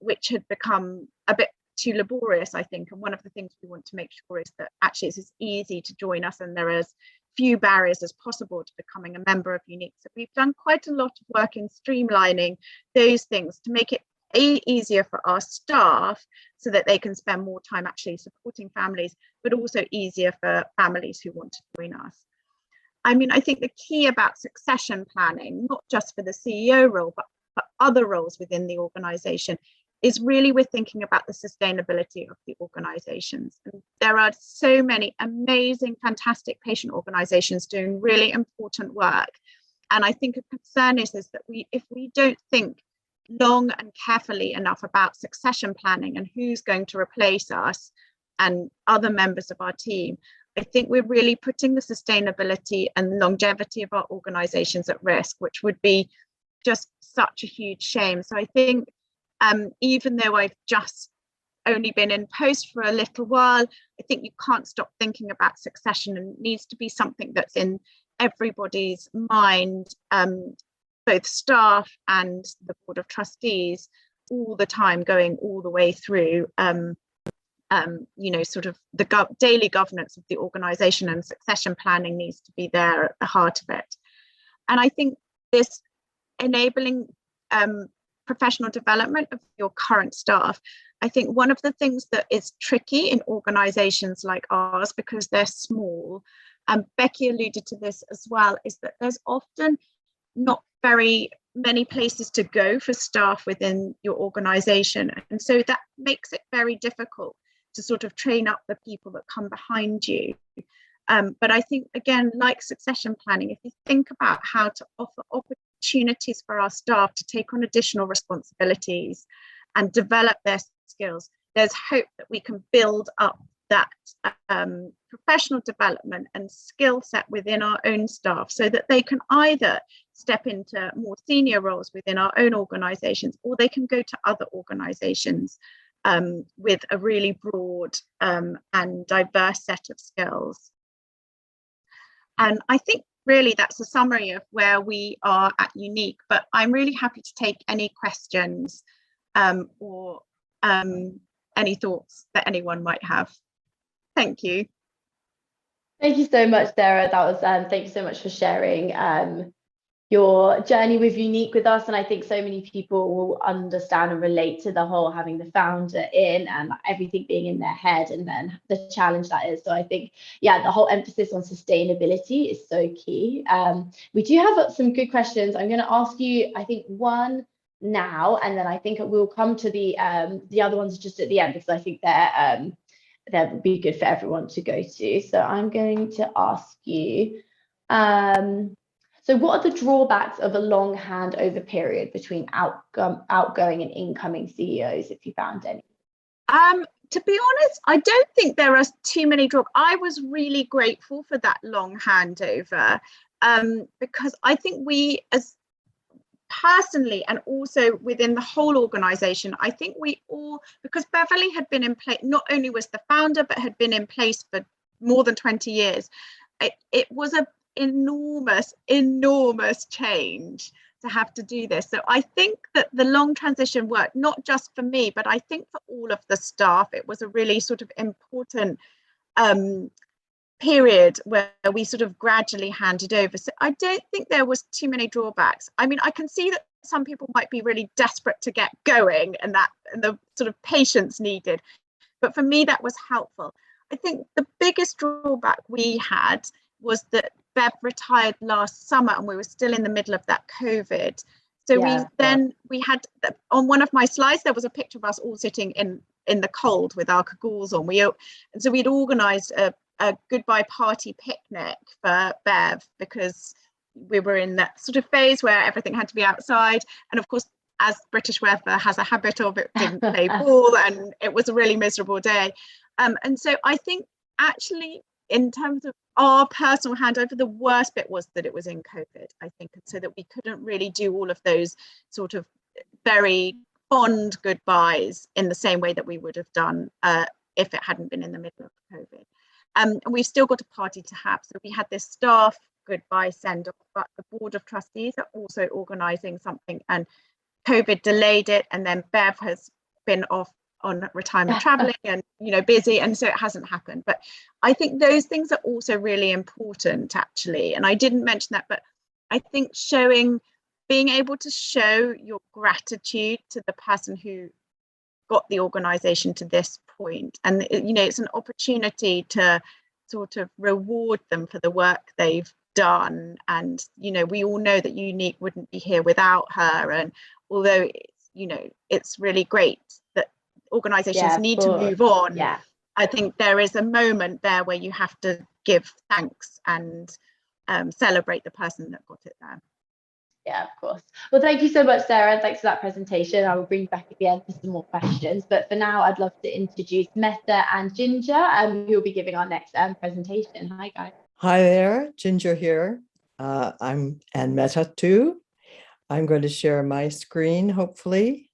which had become a bit too laborious, I think. And one of the things we want to make sure is that actually it's as easy to join us and there are as few barriers as possible to becoming a member of Unique. So we've done quite a lot of work in streamlining those things to make it easier for our staff so that they can spend more time actually supporting families, but also easier for families who want to join us. I mean, I think the key about succession planning, not just for the CEO role, but for other roles within the organization, is really we're thinking about the sustainability of the organizations. And there are so many amazing, fantastic patient organizations doing really important work. And I think a concern is that if we don't think long and carefully enough about succession planning and who's going to replace us and other members of our team, I think we're really putting the sustainability and longevity of our organizations at risk, which would be just such a huge shame. So I think even though I've just only been in post for a little while, I think you can't stop thinking about succession, and it needs to be something that's in everybody's mind, both staff and the Board of Trustees, all the time, going all the way through, sort of the daily governance of the organisation, and succession planning needs to be there at the heart of it. And I think this enabling professional development of your current staff, I think one of the things that is tricky in organizations like ours, because they're small, and Becky alluded to this as well, is that there's often not very many places to go for staff within your organization. And so that makes it very difficult to sort of train up the people that come behind you. But I think, again, like succession planning, if you think about how to offer opportunities for our staff to take on additional responsibilities and develop their skills, there's hope that we can build up that professional development and skill set within our own staff so that they can either step into more senior roles within our own organizations, or they can go to other organizations with a really broad and diverse set of skills. And I think really that's a summary of where we are at Unique, but I'm really happy to take any questions or any thoughts that anyone might have. Thank you.
Thank you so much, Sarah. That was thank you so much for sharing your journey with Unique with us. And I think so many people will understand and relate to the whole having the founder in and everything being in their head, and then the challenge that is. So I think, yeah, the whole emphasis on sustainability is so key. We do have some good questions. I'm going to ask you, I think, one now, and then I think we'll come to the other ones just at the end, because I think that would be good for everyone to go to. So I'm going to ask you, so what are the drawbacks of a long handover period between outgoing and incoming CEOs, if you found any?
To be honest, I don't think there are too many drawbacks. I was really grateful for that long handover because I think we, as personally, and also within the whole organization, I think we all, because Beverly had been in place, not only was the founder, but had been in place for more than 20 years. It was an enormous change to have to do this. So I think that the long transition worked, not just for me, but I think for all of the staff. It was a really sort of important period where we sort of gradually handed over. So I don't think there was too many drawbacks. I mean, I can see that some people might be really desperate to get going, and the sort of patience needed. But for me, that was helpful. I think the biggest drawback we had was that Bev retired last summer, and we were still in the middle of that COVID. So we had, on one of my slides, there was a picture of us all sitting in the cold with our cagoule on. And so we'd organised a goodbye party picnic for Bev, because we were in that sort of phase where everything had to be outside. And of course, as British weather has a habit of, it didn't play ball, and it was a really miserable day. And so I think actually, in terms of our personal handover, the worst bit was that it was in COVID, I think, and so that we couldn't really do all of those sort of very fond goodbyes in the same way that we would have done if it hadn't been in the middle of COVID. And we've still got a party to have. So we had this staff goodbye send off, but the board of trustees are also organising something, and COVID delayed it. And then Bev has been off on retirement traveling and, you know, busy. And so it hasn't happened. But I think those things are also really important, actually. And I didn't mention that, but I think being able to show your gratitude to the person who got the organisation to this point, and you know, it's an opportunity to sort of reward them for the work they've done. And you know, we all know that Unique wouldn't be here without her, and although it's really great that organisations need to move on, I think there is a moment there where you have to give thanks and celebrate the person that got it there.
Yeah, of course. Well, thank you so much, Sarah, and thanks for that presentation. I will bring you back at the end for some more questions. But for now, I'd love to introduce Meta and Ginger, who will be giving our next presentation. Hi, guys.
Hi there, Ginger here. And Meta too. I'm going to share my screen, hopefully.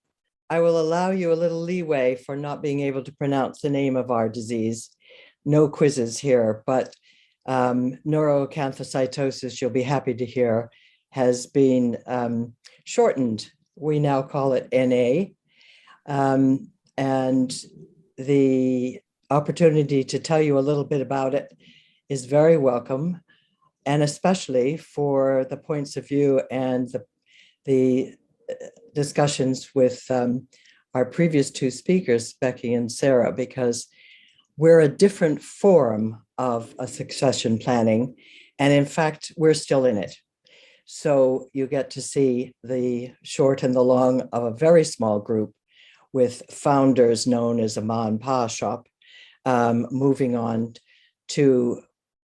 I will allow you a little leeway for not being able to pronounce the name of our disease. No quizzes here, but neuroacanthocytosis, you'll be happy to hear, has been shortened. We now call it NA. And the opportunity to tell you a little bit about it is very welcome, and especially for the points of view and the discussions with our previous two speakers, Becky and Sarah, because we're a different form of a succession planning. And in fact, we're still in it. So you get to see the short and the long of a very small group with founders known as a ma and pa shop, moving on to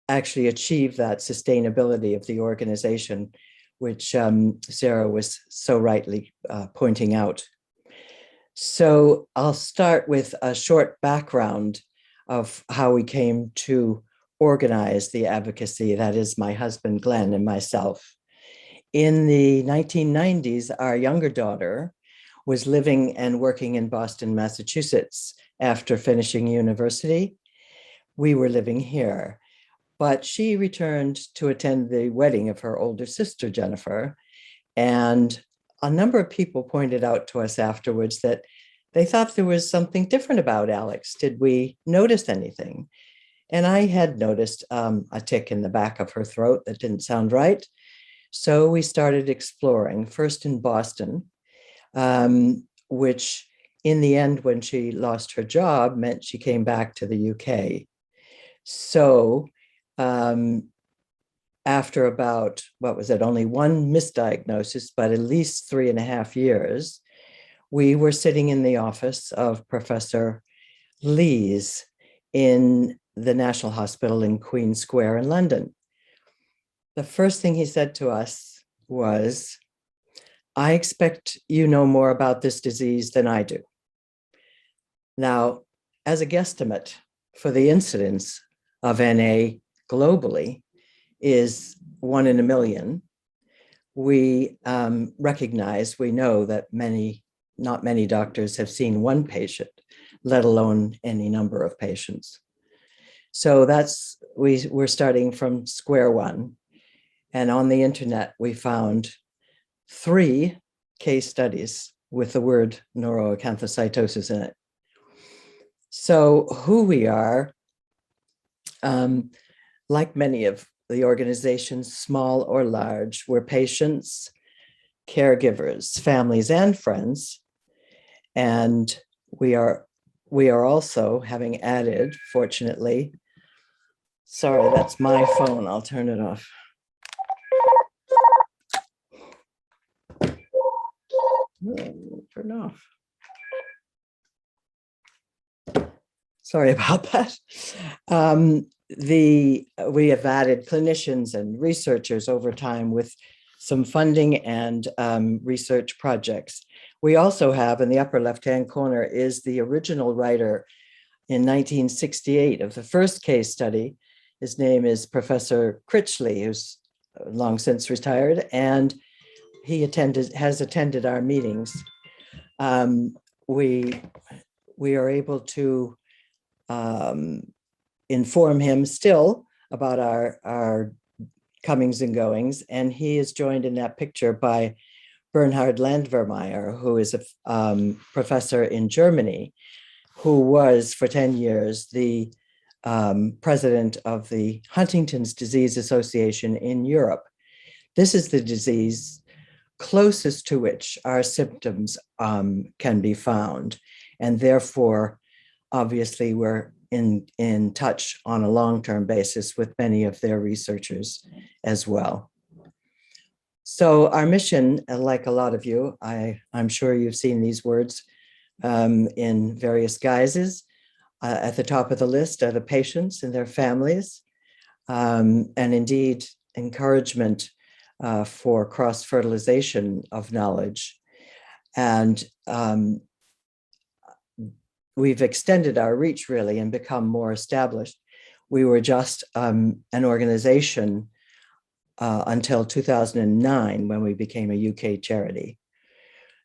actually achieve that sustainability of the organization, which Sarah was so rightly pointing out. So I'll start with a short background of how we came to organize the advocacy. That is my husband, Glenn, and myself. In the 1990s, our younger daughter was living and working in Boston, Massachusetts. After finishing university, we were living here, but she returned to attend the wedding of her older sister, Jennifer. And a number of people pointed out to us afterwards that they thought there was something different about Alex. Did we notice anything? And I had noticed a tick in the back of her throat that didn't sound right. So we started exploring, first in Boston, which in the end, when she lost her job, meant she came back to the UK. So after about, only one misdiagnosis, but at least 3.5 years, we were sitting in the office of Professor Lees in the National Hospital in Queen Square in London. The first thing he said to us was, "I expect you know more about this disease than I do." Now, as a guesstimate for the incidence of NA globally is 1 in a million, we recognize, we know that not many doctors have seen one patient, let alone any number of patients. So we're starting from square one. And on the internet, we found 3 case studies with the word neuroacanthocytosis in it. So who we are, like many of the organizations, small or large, we're patients, caregivers, families, and friends. And we are also, having added, fortunately, sorry, that's my phone, I'll turn it off. Turn off. Sorry about that. We have added clinicians and researchers over time with some funding and research projects. We also have, in the upper left-hand corner, is the original writer in 1968 of the first case study. His name is Professor Critchley, who's long since retired, and he has attended our meetings. We are able to inform him still about our comings and goings, and he is joined in that picture by Bernhard Landwehrmeyer, who is a professor in Germany, who was for 10 years the president of the Huntington's Disease Association in Europe. This is the disease closest to which our symptoms can be found, and therefore, obviously, we're in touch on a long-term basis with many of their researchers as well. So our mission, like a lot of you, I'm sure you've seen these words in various guises. At the top of the list are the patients and their families, and indeed encouragement for cross-fertilization of knowledge. And we've extended our reach really and become more established. We were just an organization until 2009 when we became a UK charity.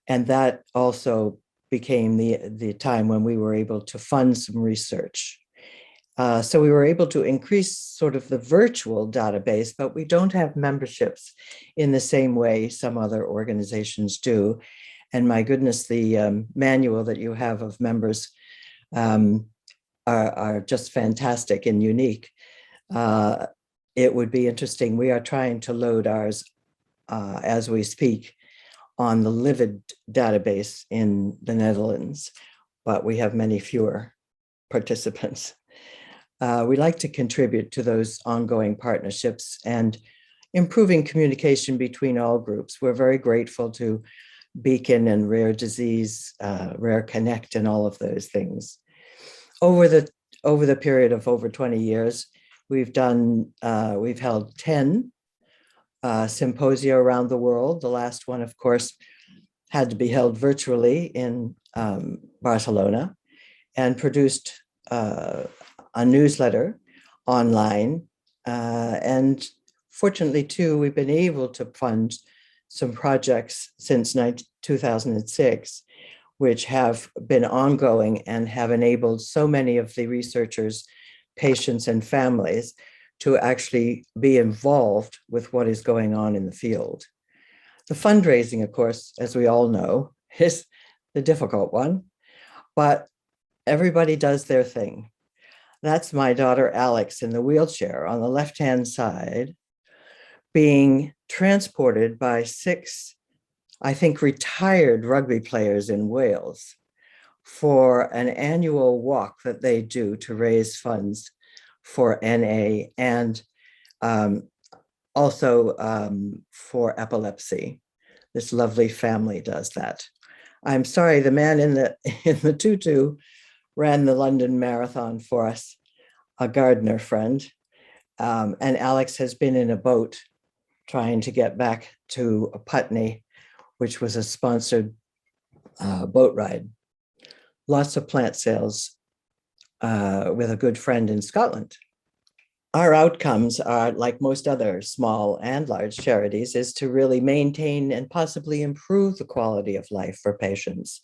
And that also became the time when we were able to fund some research. So we were able to increase sort of the virtual database, but we don't have memberships in the same way some other organizations do. And my goodness, the manual that you have of members are just fantastic and unique. It would be interesting. We are trying to load ours as we speak on the Livid database in the Netherlands, but we have many fewer participants. We like to contribute to those ongoing partnerships and improving communication between all groups. We're very grateful to Beacon and Rare Disease, Rare Connect, and all of those things. Over the period of over 20 years, we've held 10 symposia around the world. The last one, of course, had to be held virtually in Barcelona, and produced a newsletter online. And fortunately, too, we've been able to fund some projects since 2006, which have been ongoing and have enabled so many of the researchers, patients, and families to actually be involved with what is going on in the field. The fundraising, of course, as we all know, is the difficult one, but everybody does their thing. That's my daughter, Alex, in the wheelchair on the left-hand side, being transported by 6, I think, retired rugby players in Wales for an annual walk that they do to raise funds for NA and also for epilepsy. This lovely family does that. I'm sorry, the man in the tutu ran the London Marathon for us, a gardener friend. And Alex has been in a boat trying to get back to Putney, which was a sponsored boat ride. Lots of plant sales with a good friend in Scotland. our outcomes are, like most other small and large charities, is to really maintain and possibly improve the quality of life for patients.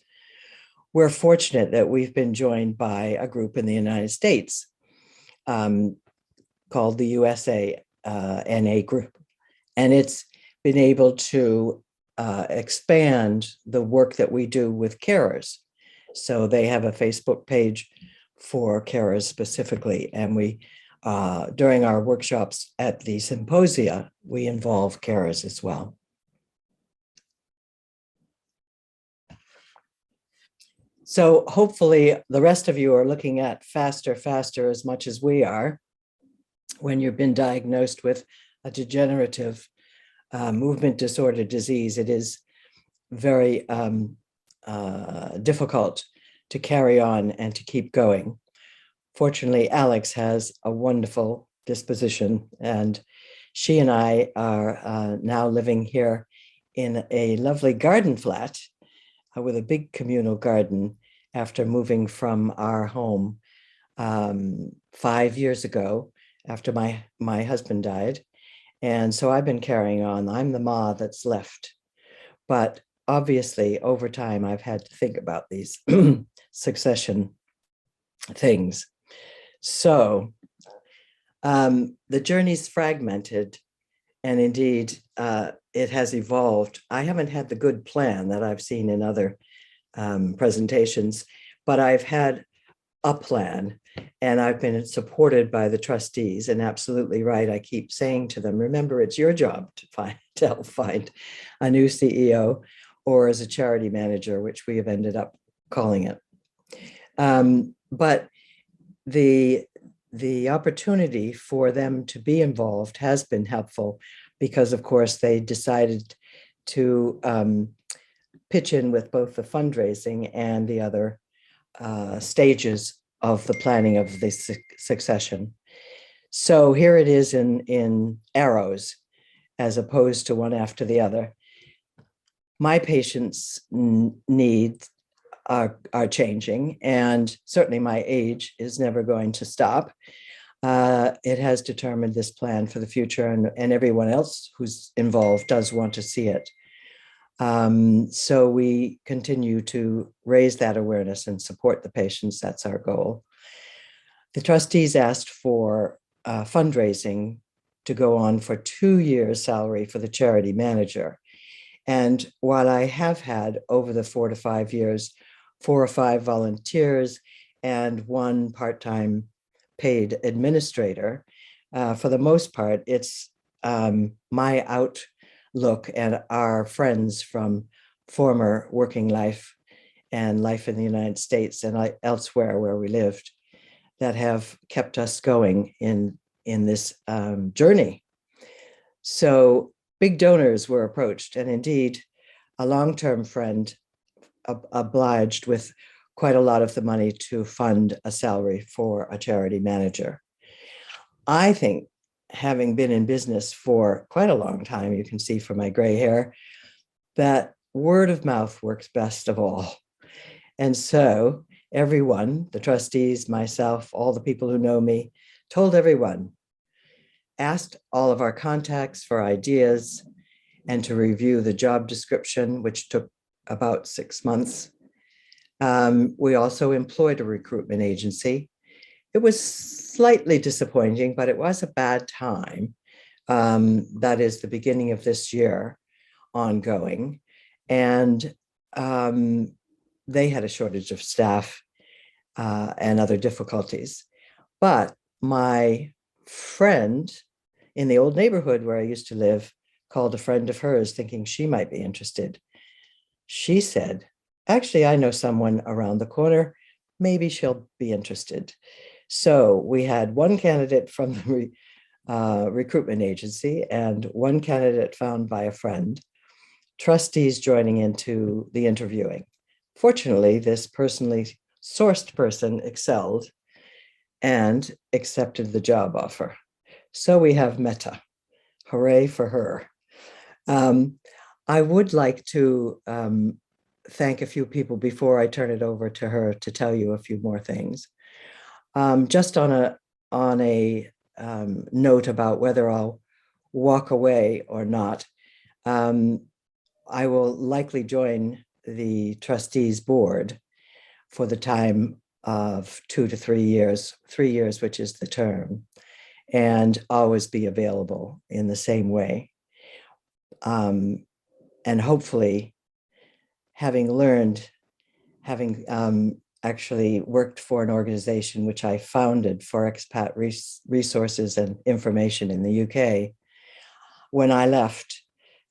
We're fortunate that we've been joined by a group in the United States called the USA NA Group, and it's been able to expand the work that we do with carers. So they have a Facebook page for carers specifically, and we during our workshops at the symposia, we involve carers as well. So hopefully the rest of you are looking at faster as much as we are when you've been diagnosed with a degenerative movement disorder disease. It is very difficult to carry on and to keep going. Fortunately, Alex has a wonderful disposition, and she and I are now living here in a lovely garden flat with a big communal garden after moving from our home 5 years ago after my husband died. And so I've been carrying on. I'm the ma that's left. But obviously, over time, I've had to think about these succession things. So the journey's fragmented, and indeed, it has evolved. I haven't had the good plan that I've seen in other presentations, but I've had a plan, and I've been supported by the trustees. And absolutely right, I keep saying to them, remember, it's your job to help find a new CEO, or as a charity manager, which we have ended up calling it. But the opportunity for them to be involved has been helpful, because of course they decided to pitch in with both the fundraising and the other stages of the planning of the succession. So here it is in arrows, as opposed to one after the other. My patients' needs are changing, and certainly my age is never going to stop. It has determined this plan for the future, and everyone else who's involved does want to see it. So we continue to raise that awareness and support the patients. That's our goal. The trustees asked for fundraising to go on for 2 years' salary for the charity manager. And while I have had over the 4 to 5 years, 4 or 5 volunteers and 1 part-time paid administrator, for the most part, it's my outlook and our friends from former working life and life in the United States and elsewhere where we lived that have kept us going in this journey. So big donors were approached, and indeed a long-term friend obliged with quite a lot of the money to fund a salary for a charity manager. I think, having been in business for quite a long time, you can see from my gray hair, that word of mouth works best of all. And so everyone, the trustees, myself, all the people who know me, told everyone, asked all of our contacts for ideas and to review the job description, which took about 6 months. We also employed a recruitment agency. It was slightly disappointing, but it was a bad time. That is the beginning of this year, ongoing. And they had a shortage of staff and other difficulties. But my friend in the old neighborhood where I used to live called a friend of hers thinking she might be interested. She said, actually, I know someone around the corner, maybe she'll be interested. So we had 1 candidate from the recruitment agency and 1 candidate found by a friend, trustees joining into the interviewing. Fortunately, this personally sourced person excelled and accepted the job offer. So we have Meta. Hooray for her. I would like to thank a few people before I turn it over to her to tell you a few more things. Just on a note about whether I'll walk away or not. I will likely join the trustees board for the time of 2 to 3 years, 3 years, which is the term, and always be available in the same way. And hopefully, having actually worked for an organization which I founded for expat resources and information in the UK, when I left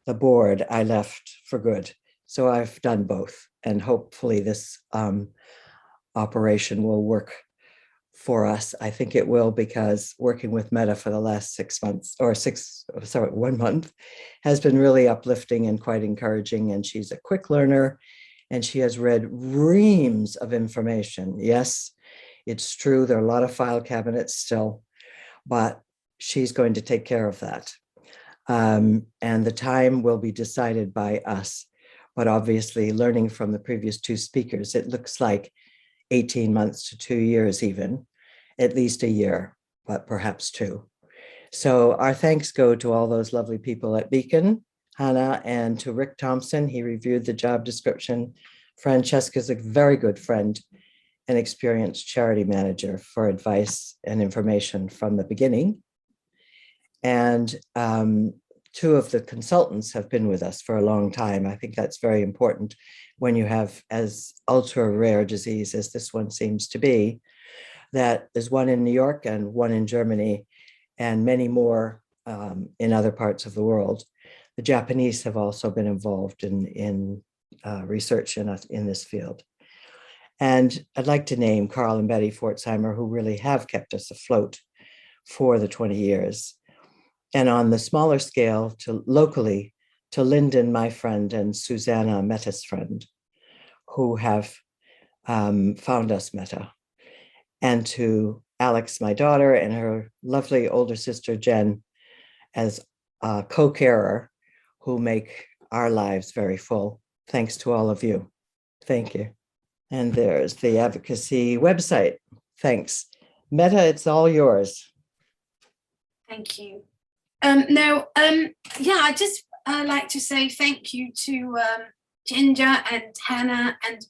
the board, I left for good. So I've done both, and hopefully this operation will work for us. I think it will, because working with Meta for the last 6 months, or 1 month, has been really uplifting and quite encouraging. And she's a quick learner, and she has read reams of information. Yes, it's true, there are a lot of file cabinets still, but she's going to take care of that. And the time will be decided by us. But obviously, learning from the previous 2 speakers, it looks like 18 months to 2 years even, at least a year, but perhaps 2. So our thanks go to all those lovely people at Beacon, Hannah, and to Rick Thompson. He reviewed the job description. Francesca's a very good friend and experienced charity manager for advice and information from the beginning. And 2 of the consultants have been with us for a long time. I think that's very important when you have as ultra rare disease as this one seems to be, that there's one in New York and one in Germany and many more in other parts of the world. The Japanese have also been involved in research in this field. And I'd like to name Carl and Betty Fortzheimer, who really have kept us afloat for the 20 years. And on the smaller scale, locally, to Lyndon, my friend, and Susanna, Meta's friend, who have found us Meta. And to Alex, my daughter, and her lovely older sister, Jen, as a co-carer, who make our lives very full. Thanks to all of you. Thank you. And there's the advocacy website. Thanks. Meta, it's all yours.
Thank you. Yeah, I just like to say thank you to Ginger and Hannah, and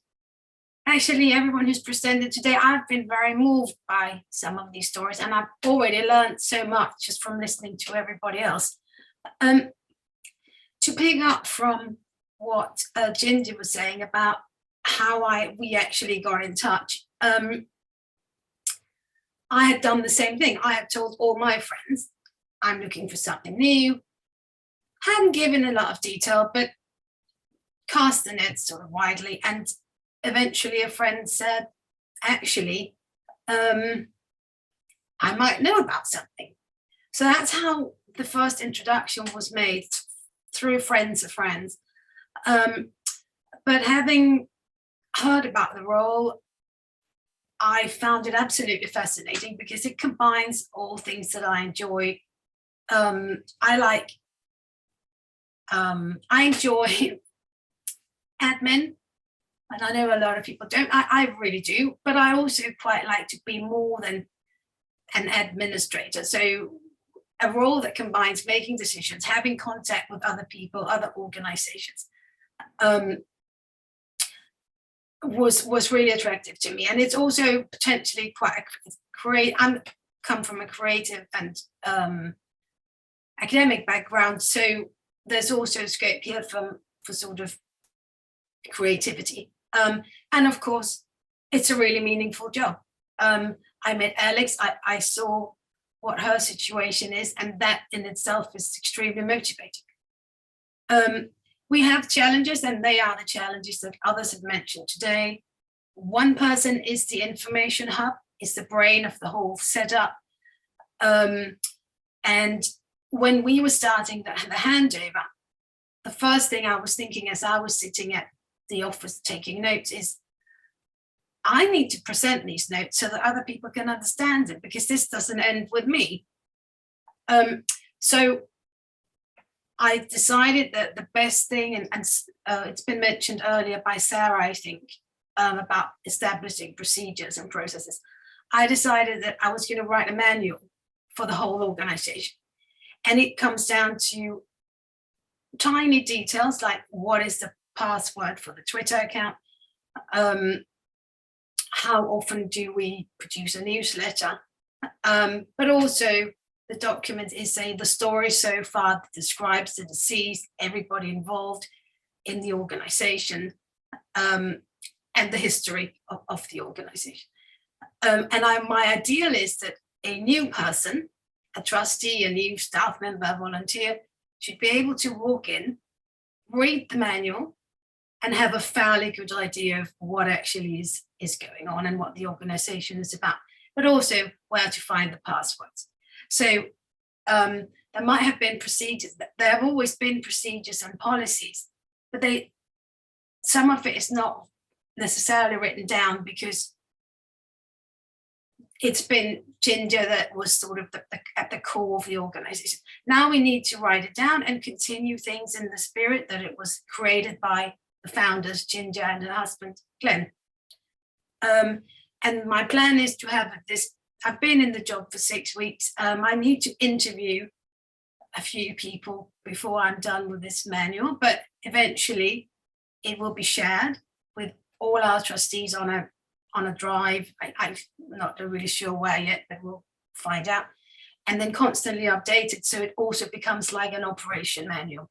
actually everyone who's presented today. I've been very moved by some of these stories, and I've already learned so much just from listening to everybody else. To pick up from what Ginger was saying about how we actually got in touch, I had done the same thing. I had told all my friends, I'm looking for something new. Hadn't given a lot of detail, but cast the net sort of widely. And eventually a friend said, actually, I might know about something. So that's how the first introduction was made, through friends of friends. But having heard about the role, I found it absolutely fascinating because it combines all things that I enjoy. I enjoy admin, and I know a lot of people don't. I really do, but I also quite like to be more than an administrator. So a role that combines making decisions, having contact with other people, other organizations, was really attractive to me. And it's also potentially quite I come from a creative and academic background, so there's also scope here for sort of creativity. And of course, it's a really meaningful job. I met Alex, I saw what her situation is, and that in itself is extremely motivating. We have challenges, and they are the challenges that others have mentioned today. One person is the information hub, is the brain of the whole setup. And when we were starting the handover, the first thing I was thinking as I was sitting at the office taking notes is, I need to present these notes so that other people can understand it, because this doesn't end with me. So I decided that the best thing, and it's been mentioned earlier by Sarah, I think, about establishing procedures and processes. I decided that I was going to write a manual for the whole organization. And it comes down to tiny details like what is the password for the Twitter account? How often do we produce a newsletter? But also the document is, say, the story so far that describes the deceased, everybody involved in the organization, and the history of the organization. My ideal is that a new person, a trustee, a new staff member, a volunteer, should be able to walk in, read the manual, and have a fairly good idea of what actually is going on and what the organization is about, but also where to find the passwords. So there might have been procedures, there have always been procedures and policies, but some of it is not necessarily written down because it's been Ginger that was sort of at the core of the organization. Now we need to write it down and continue things in the spirit that it was created by the founders, Ginger and her husband, Glenn. And my plan is to have this, I've been in the job for 6 weeks. I need to interview a few people before I'm done with this manual, but eventually it will be shared with all our trustees on a drive. I'm not really sure where yet, but we'll find out. And then constantly updated, so it also becomes like an operation manual.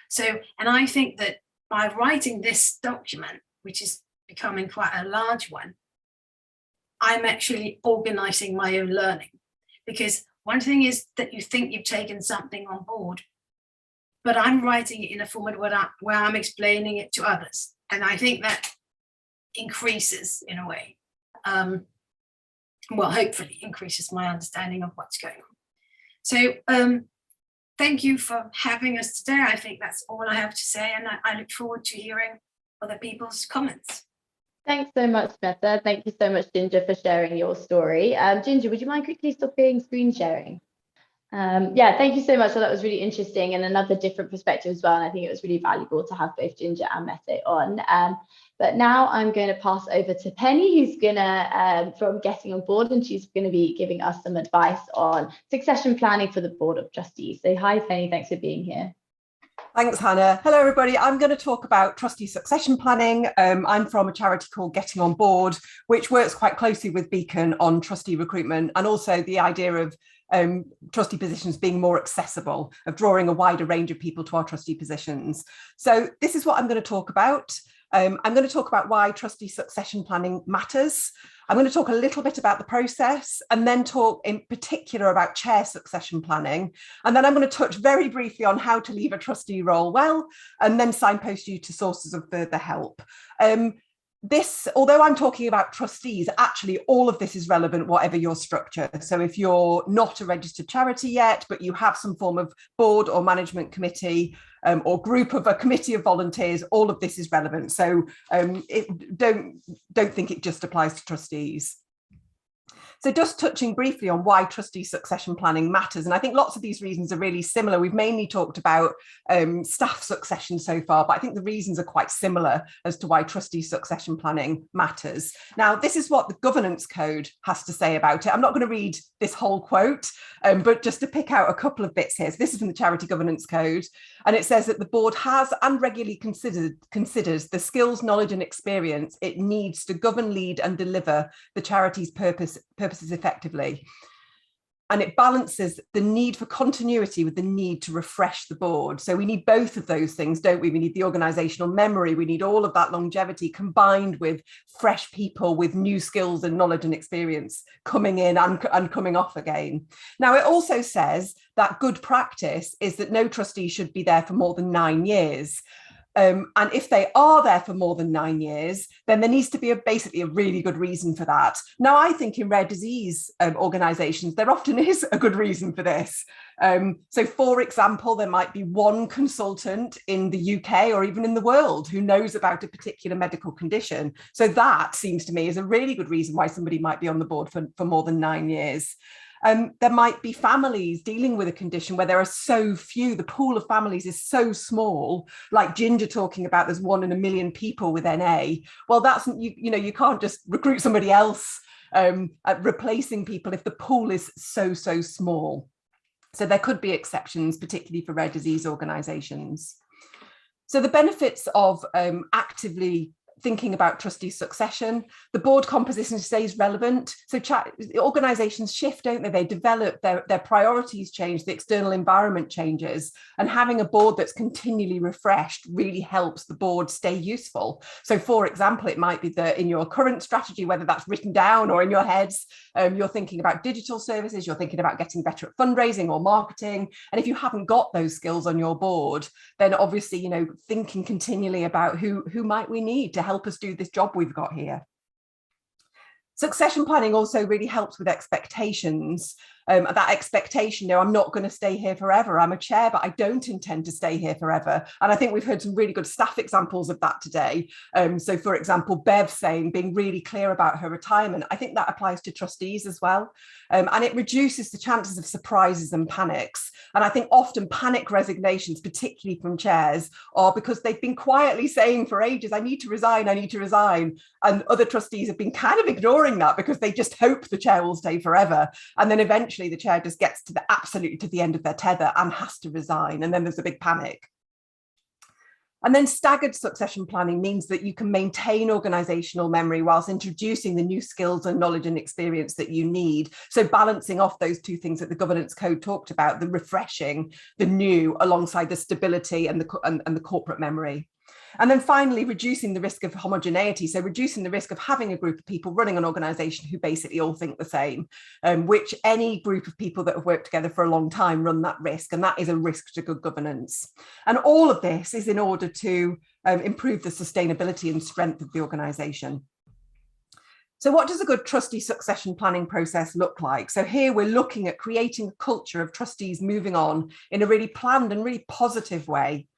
So, and I think that by writing this document, which is becoming quite a large one, I'm actually organizing my own learning. Because one thing is that you think you've taken something on board, but I'm writing it in a format where I'm explaining it to others. And I think that increases, in a way, well, hopefully increases my understanding of what's going on. So thank you for having us today. I think that's all I have to say, and I look forward to hearing other people's comments.
Thanks so much, Meta. Thank you so much, Ginger, for sharing your story. Ginger, would you mind quickly stopping screen sharing? Yeah, thank you so much. So that was really interesting and another different perspective as well. And I think it was really valuable to have both Ginger and Meta on. But now I'm going to pass over to Penny, who's going to, from Getting on Board, and she's going to be giving us some advice on succession planning for the Board of Trustees. So hi, Penny, thanks for being here.
Thanks, Hannah. Hello, everybody. I'm going to talk about trustee succession planning. I'm from a charity called Getting on Board, which works quite closely with Beacon on trustee recruitment, and also the idea of trustee positions being more accessible, of drawing a wider range of people to our trustee positions. So this is what I'm going to talk about. I'm going to talk about why trustee succession planning matters. I'm going to talk a little bit about the process and then talk in particular about chair succession planning. And then I'm going to touch very briefly on how to leave a trustee role well, and then signpost you to sources of further help. Although I'm talking about trustees, actually all of this is relevant, whatever your structure. So if you're not a registered charity yet, but you have some form of board or management committee or group of a committee of volunteers, all of this is relevant. So don't think it just applies to trustees. So just touching briefly on why trustee succession planning matters. And I think lots of these reasons are really similar. We've mainly talked about staff succession so far, but I think the reasons are quite similar as to why trustee succession planning matters. Now, this is what the governance code has to say about it. I'm not going to read this whole quote, but just to pick out a couple of bits here. So this is from the Charity Governance Code, and it says that the board has and regularly considers the skills, knowledge and experience it needs to govern, lead and deliver the charity's purposes effectively. And it balances the need for continuity with the need to refresh the board. So we need both of those things, don't we? We need the organisational memory, we need all of that longevity combined with fresh people with new skills and knowledge and experience coming in and coming off again. Now, it also says that good practice is that no trustee should be there for more than 9 years. And if they are there for more than 9 years, then there needs to be basically a really good reason for that. Now, I think in rare disease organisations, there often is a good reason for this. So, for example, there might be one consultant in the UK or even in the world who knows about a particular medical condition. So that seems to me is a really good reason why somebody might be on the board for more than 9 years. There might be families dealing with a condition where there are so few, the pool of families is so small, like Ginger talking about there's 1 in a million people with NA. Well, that's, you know, you can't just recruit somebody else at replacing people if the pool is so small. So there could be exceptions, particularly for rare disease organisations. So the benefits of actively thinking about trustee succession, the board composition stays relevant. So organisations shift, don't they? They develop, their priorities change, the external environment changes, and having a board that's continually refreshed really helps the board stay useful. So for example, it might be that in your current strategy, whether that's written down or in your heads, you're thinking about digital services, you're thinking about getting better at fundraising or marketing. And if you haven't got those skills on your board, then obviously, you know, thinking continually about who might we need to help us do this job we've got here. Succession planning also really helps with expectations. That expectation, you know, I'm not going to stay here forever. I'm a chair, but I don't intend to stay here forever. And I think we've heard some really good staff examples of that today. So for example, Bev saying, being really clear about her retirement. I think that applies to trustees as well. And it reduces the chances of surprises and panics. And I think often panic resignations, particularly from chairs, are because they've been quietly saying for ages, I need to resign, I need to resign. And other trustees have been kind of ignoring that because they just hope the chair will stay forever. And then eventually the chair just gets to the end of their tether and has to resign. And then there's a big panic. And then staggered succession planning means that you can maintain organisational memory whilst introducing the new skills and knowledge and experience that you need. So balancing off those two things that the governance code talked about, the refreshing, the new, alongside the stability and the corporate memory. And then finally, reducing the risk of homogeneity. So reducing the risk of having a group of people running an organisation who basically all think the same, which any group of people that have worked together for a long time run that risk. And that is a risk to good governance. And all of this is in order to improve the sustainability and strength of the organisation. So what does a good trustee succession planning process look like? So here we're looking at creating a culture of trustees moving on in a really planned and really positive way.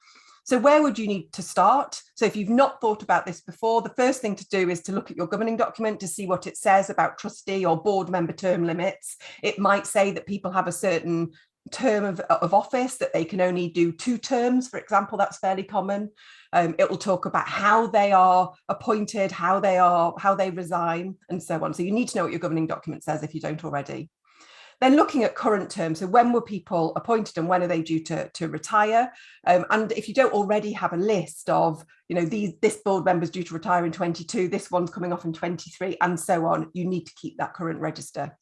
So where would you need to start? So if you've not thought about this before, the first thing to do is to look at your governing document to see what it says about trustee or board member term limits. It might say that people have a certain term of office, that they can only do 2 terms, for example. That's fairly common. It will talk about how they are appointed, how they resign, and so on. So you need to know what your governing document says if you don't already. Then looking at current terms, so when were people appointed and when are they due to retire? And if you don't already have a list of, you know, this board member's due to retire in 22, this one's coming off in 23, and so on, you need to keep that current register.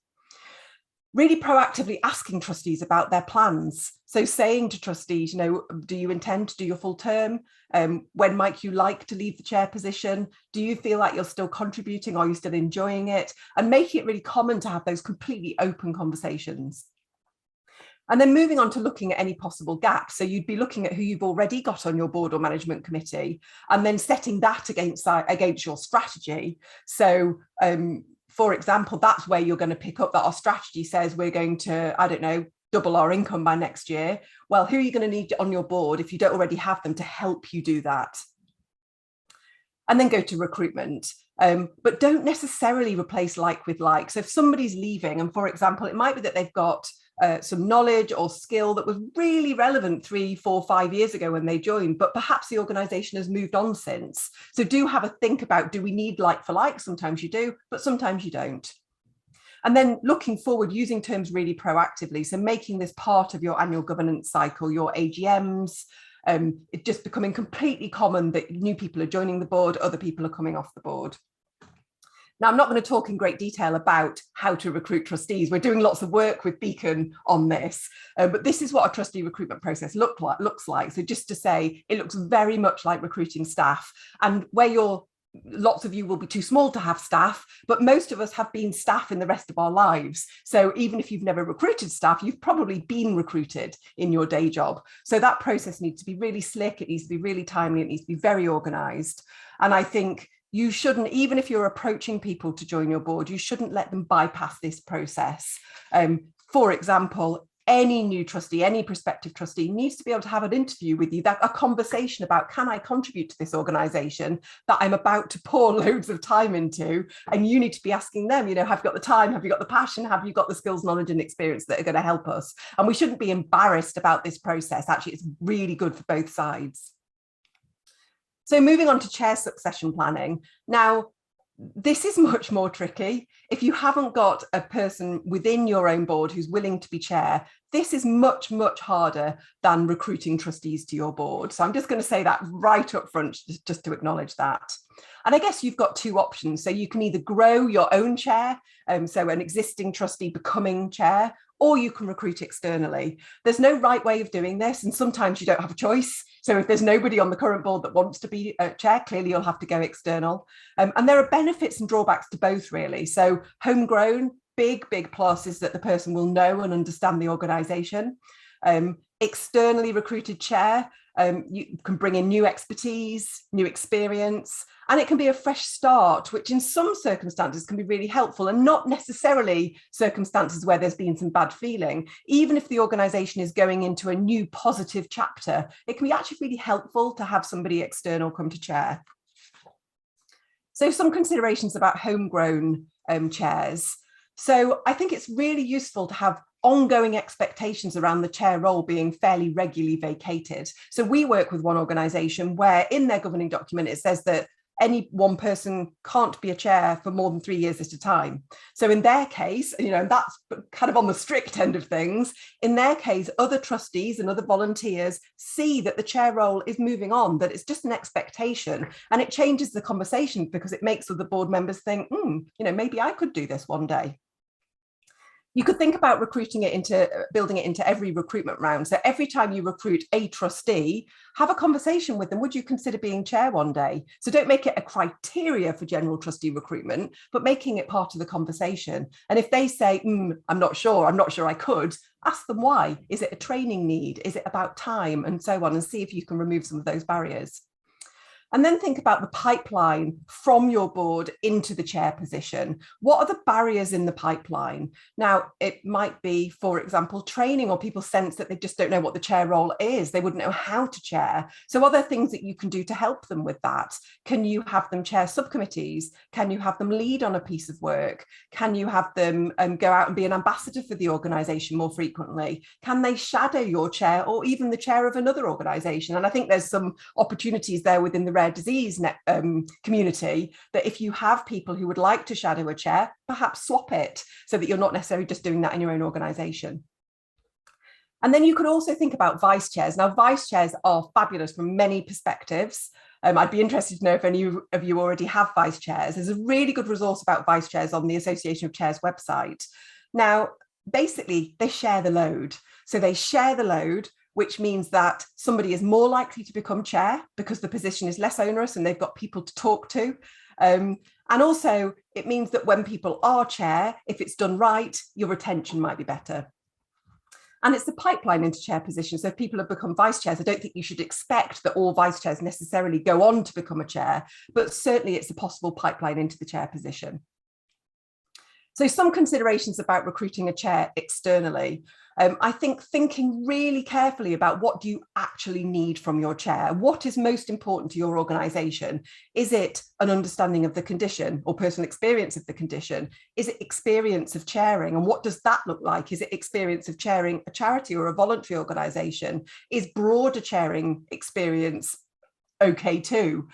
Really proactively asking trustees about their plans. So saying to trustees, you know, do you intend to do your full term? When might you like to leave the chair position? Do you feel like you're still contributing? Are you still enjoying it? And making it really common to have those completely open conversations. And then moving on to looking at any possible gaps. So you'd be looking at who you've already got on your board or management committee, and then setting that against your strategy. So for example, that's where you're going to pick up that our strategy says we're going to, I don't know, double our income by next year. Well, who are you going to need on your board if you don't already have them to help you do that? And then go to recruitment. But don't necessarily replace like with like. So if somebody's leaving, and for example, it might be that they've got some knowledge or skill that was really relevant 3, 4, 5 years ago when they joined, but perhaps the organisation has moved on since. So do have a think about, do we need like for like? Sometimes you do, but sometimes you don't. And then looking forward, using terms really proactively. So making this part of your annual governance cycle, your AGMs, it's just becoming completely common that new people are joining the board, other people are coming off the board. Now, I'm not going to talk in great detail about how to recruit trustees. We're doing lots of work with Beacon on this, but this is what a trustee recruitment process looks like. So just to say, it looks very much like recruiting staff, and where lots of you will be too small to have staff, but most of us have been staff in the rest of our lives. So even if you've never recruited staff, you've probably been recruited in your day job. So that process needs to be really slick. It needs to be really timely. It needs to be very organised. And I think you shouldn't, even if you're approaching people to join your board, you shouldn't let them bypass this process. For example, any new trustee, any prospective trustee needs to be able to have an interview with you, a conversation about, can I contribute to this organisation that I'm about to pour loads of time into? And you need to be asking them, you know, have you got the time? Have you got the passion? Have you got the skills, knowledge and experience that are going to help us? And we shouldn't be embarrassed about this process. Actually, it's really good for both sides. So moving on to chair succession planning. Now, This is much more tricky. If you haven't got a person within your own board who's willing to be chair, this is much, much harder than recruiting trustees to your board. So I'm just going to say that right up front, just to acknowledge that. And I guess you've got two options. So you can either grow your own chair, so an existing trustee becoming chair, or you can recruit externally. There's no right way of doing this, and sometimes you don't have a choice. So if there's nobody on the current board that wants to be a chair, clearly you'll have to go external. And there are benefits and drawbacks to both, really. So homegrown, big plus is that the person will know and understand the organisation. Externally recruited chair, you can bring in new expertise, new experience, and it can be a fresh start, which in some circumstances can be really helpful, and not necessarily circumstances where there's been some bad feeling. Even if the organisation is going into a new positive chapter, it can be actually really helpful to have somebody external come to chair. So some considerations about homegrown chairs. So I think it's really useful to have ongoing expectations around the chair role being fairly regularly vacated. So we work with one organisation where in their governing document it says that any one person can't be a chair for more than 3 years at a time. So in their case, and that's kind of on the strict end of things, in their case, other trustees and other volunteers see that the chair role is moving on, that it's just an expectation, and it changes the conversation because it makes other board members think, maybe I could do this one day. You could think about building it into every recruitment round. So every time you recruit a trustee, have a conversation with them. Would you consider being chair one day? So don't make it a criteria for general trustee recruitment, but making it part of the conversation. And if they say, I'm not sure I could, ask them why. Is it a training need? Is it about time? And so on, and see if you can remove some of those barriers. And then think about the pipeline from your board into the chair position. What are the barriers in the pipeline? Now, it might be, for example, training, or people sense that they just don't know what the chair role is. They wouldn't know how to chair. So are there things that you can do to help them with that? Can you have them chair subcommittees? Can you have them lead on a piece of work? Can you have them go out and be an ambassador for the organisation more frequently? Can they shadow your chair or even the chair of another organisation? And I think there's some opportunities there within the rare disease community, that if you have people who would like to shadow a chair, perhaps swap it so that you're not necessarily just doing that in your own organisation. And then you could also think about vice chairs. Now, vice chairs are fabulous from many perspectives. I'd be interested to know if any of you already have vice chairs. There's a really good resource about vice chairs on the Association of Chairs website. Now, basically, they share the load. So they share the load, which means that somebody is more likely to become chair because the position is less onerous and they've got people to talk to. And also it means that when people are chair, if it's done right, your retention might be better. And it's the pipeline into chair position. So if people have become vice chairs, I don't think you should expect that all vice chairs necessarily go on to become a chair, but certainly it's a possible pipeline into the chair position. So some considerations about recruiting a chair externally. I think thinking really carefully about what do you actually need from your chair? What is most important to your organisation? Is it an understanding of the condition or personal experience of the condition? Is it experience of chairing? And what does that look like? Is it experience of chairing a charity or a voluntary organisation? Is broader chairing experience okay too?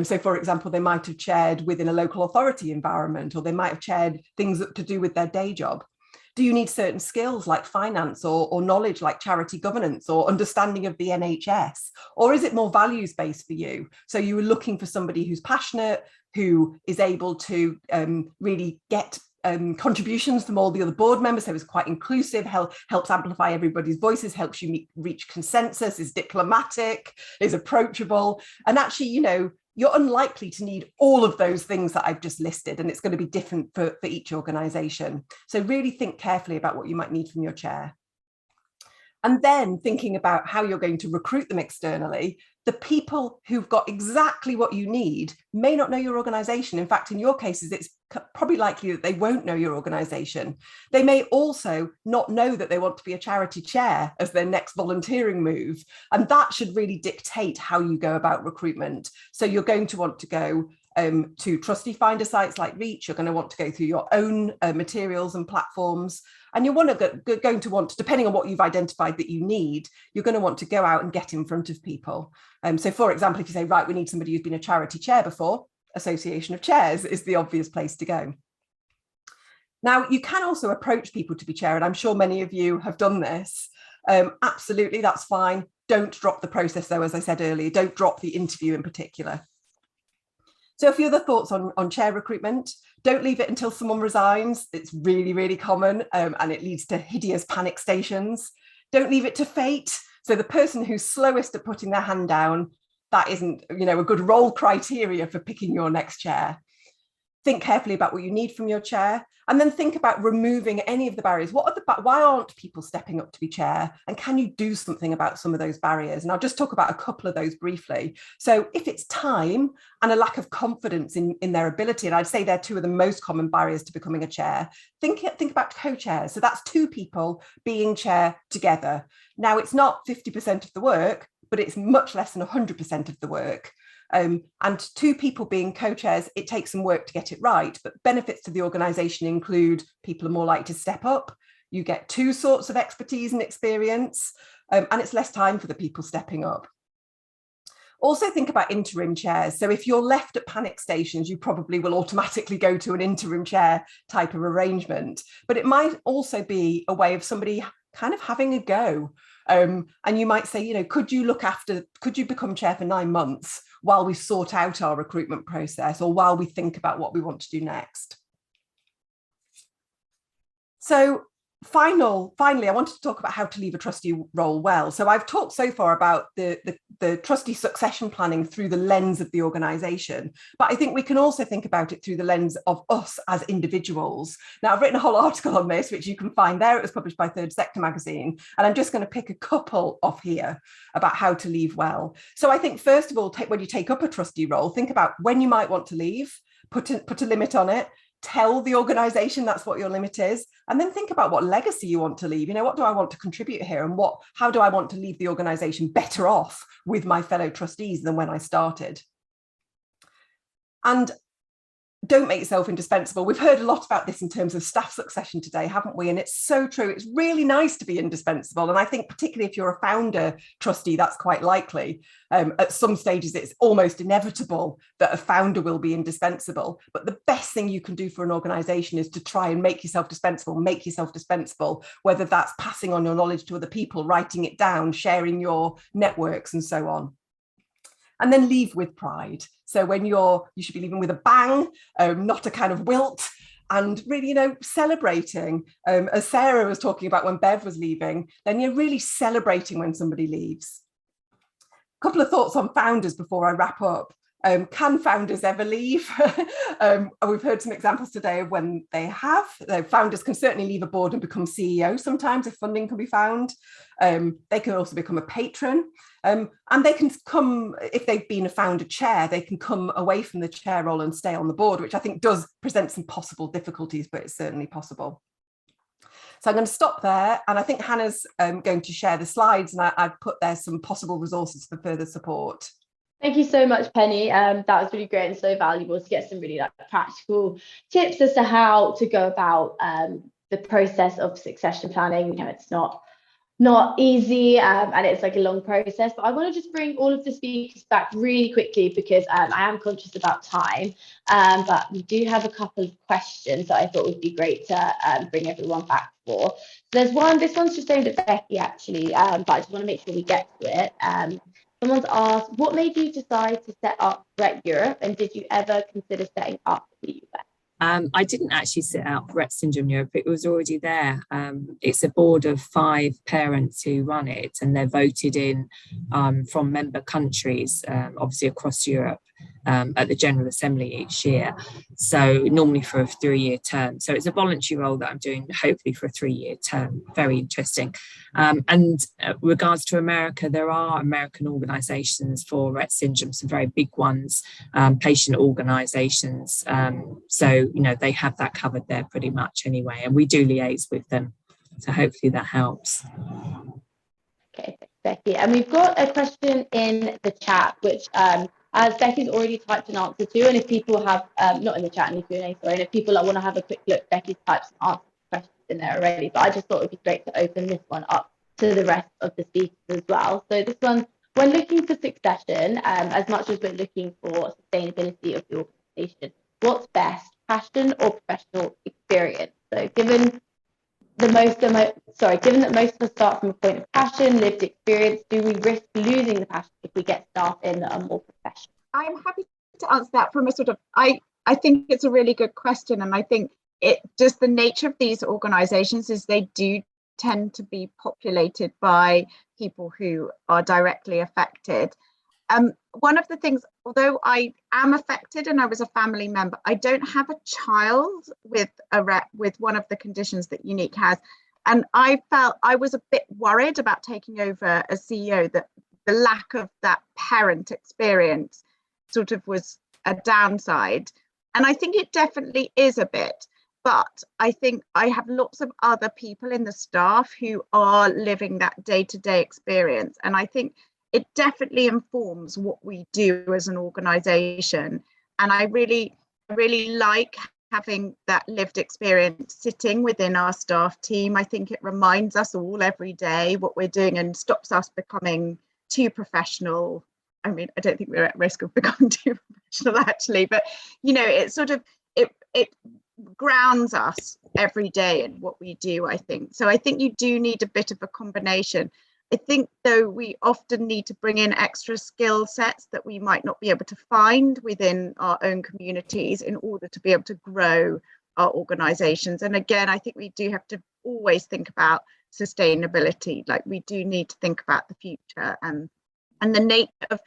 So for example, they might have chaired within a local authority environment, or they might have chaired things to do with their day job. Do you need certain skills like finance or knowledge like charity governance or understanding of the NHS? Or is it more values-based for you? So you were looking for somebody who's passionate, who is able to really get contributions from all the other board members, so it's quite inclusive, helps amplify everybody's voices, helps you reach consensus, is diplomatic, is approachable, and actually, you're unlikely to need all of those things that I've just listed, and it's going to be different for each organisation. So really think carefully about what you might need from your chair. And then thinking about how you're going to recruit them externally. The people who've got exactly what you need may not know your organisation. In fact, in your cases, it's probably likely that they won't know your organisation. They may also not know that they want to be a charity chair as their next volunteering move. And that should really dictate how you go about recruitment. So you're going to want to go to trustee finder sites like Reach. You're going to want to go through your own materials and platforms. And you're going to want, depending on what you've identified that you need, you're going to want to go out and get in front of people. So for example, if you say, right, we need somebody who's been a charity chair before, Association of Chairs is the obvious place to go. Now, you can also approach people to be chair, and I'm sure many of you have done this. Absolutely, that's fine. Don't drop the process, though, as I said earlier. Don't drop the interview in particular. So a few other thoughts on chair recruitment. Don't leave it until someone resigns. It's really, really common, and it leads to hideous panic stations. Don't leave it to fate. So the person who's slowest at putting their hand down, that isn't, a good role criteria for picking your next chair. Think carefully about what you need from your chair, and then think about removing any of the barriers. Why aren't people stepping up to be chair? And can you do something about some of those barriers? And I'll just talk about a couple of those briefly. So if it's time and a lack of confidence in their ability, and I'd say they're two of the most common barriers to becoming a chair, think about co-chairs. So that's two people being chair together. Now, it's not 50% of the work, but it's much less than 100% of the work. And two people being co-chairs, it takes some work to get it right, but benefits to the organisation include people are more likely to step up, you get two sorts of expertise and experience, and it's less time for the people stepping up. Also think about interim chairs. So if you're left at panic stations, you probably will automatically go to an interim chair type of arrangement, but it might also be a way of somebody kind of having a go. And you might say, could you become chair for 9 months while we sort out our recruitment process, or while we think about what we want to do next? So finally, I wanted to talk about how to leave a trustee role well. So I've talked so far about the trustee succession planning through the lens of the organisation, but I think we can also think about it through the lens of us as individuals. Now, I've written a whole article on this, which you can find there. It was published by Third Sector magazine, and I'm just going to pick a couple off here about how to leave well. So I think, first of all, when you take up a trustee role, think about when you might want to leave, put a limit on it, tell the organisation that's what your limit is, and then think about what legacy you want to leave. What do I want to contribute here, and how do I want to leave the organisation better off with my fellow trustees than when I started? And don't make yourself indispensable. We've heard a lot about this in terms of staff succession today, haven't we? And it's so true. It's really nice to be indispensable. And I think particularly if you're a founder trustee, that's quite likely. At some stages, it's almost inevitable that a founder will be indispensable. But the best thing you can do for an organisation is to try and make yourself dispensable, whether that's passing on your knowledge to other people, writing it down, sharing your networks and so on. And then leave with pride. So when you should be leaving with a bang, not a kind of wilt, and really, celebrating. As Sarah was talking about when Bev was leaving, then you're really celebrating when somebody leaves. A couple of thoughts on founders before I wrap up. Can founders ever leave? We've heard some examples today of when they have. Founders can certainly leave a board and become CEO sometimes if funding can be found. They can also become a patron. And they can come, if they've been a founder chair, they can come away from the chair role and stay on the board, which I think does present some possible difficulties, but it's certainly possible. So I'm going to stop there, and I think Hannah's going to share the slides, and I've put there some possible resources for further support.
Thank you so much, Penny. That was really great and so valuable to get some really practical tips as to how to go about the process of succession planning. It's not easy, and it's like a long process, but I want to just bring all of the speakers back really quickly because I am conscious about time, but we do have a couple of questions that I thought would be great to bring everyone back for. So there's one, this one's just aimed at Becky actually, but I just want to make sure we get to it. Someone's asked, what made you decide to set up Rett Europe, and did you ever consider setting up the US?
I didn't actually set out Rett Syndrome Europe. It was already there. It's a board of 5 parents who run it, and they're voted in from member countries, obviously across Europe, at the General Assembly each year. So normally for a 3-year term. So it's a voluntary role that I'm doing, hopefully for a 3-year term. Very interesting. And regards to America, there are American organisations for Rett syndrome, some very big ones, patient organisations. So, they have that covered there pretty much anyway, and we do liaise with them. So hopefully that helps.
Okay, thanks, Becky. And we've got a question in the chat, which as Becky's already typed an answer to, and if people have, not in the chat, in the Q&A, sorry, and if people want to have a quick look, Becky's typed some answer questions in there already, but I just thought it would be great to open this one up to the rest of the speakers as well. So this one, when looking for succession, as much as we're looking for sustainability of the organisation. What's best, passion or professional experience? So given that most of us start from a point of passion, lived experience, do we risk losing the passion if we get staff in that are more professional?
I'm happy to answer that from a sort of, I think it's a really good question. And I think it just the nature of these organizations is they do tend to be populated by people who are directly affected. One of the things, although I am affected and I was a family member, I don't have a child with one of the conditions that Unique has. And I felt I was a bit worried about taking over as CEO, that the lack of that parent experience sort of was a downside. And I think it definitely is a bit. But I think I have lots of other people in the staff who are living that day-to-day experience. And I think it definitely informs what we do as an organization. And I really like having that lived experience sitting within our staff team. I think it reminds us all every day what we're doing and stops us becoming too professional. I mean, I don't think we're at risk of becoming too professional actually, but it sort of, it grounds us every day in what we do, I think. So I think you do need a bit of a combination. I think, though, we often need to bring in extra skill sets that we might not be able to find within our own communities in order to be able to grow our organisations. And again, I think we do have to always think about sustainability. Like, we do need to think about the future and the nature of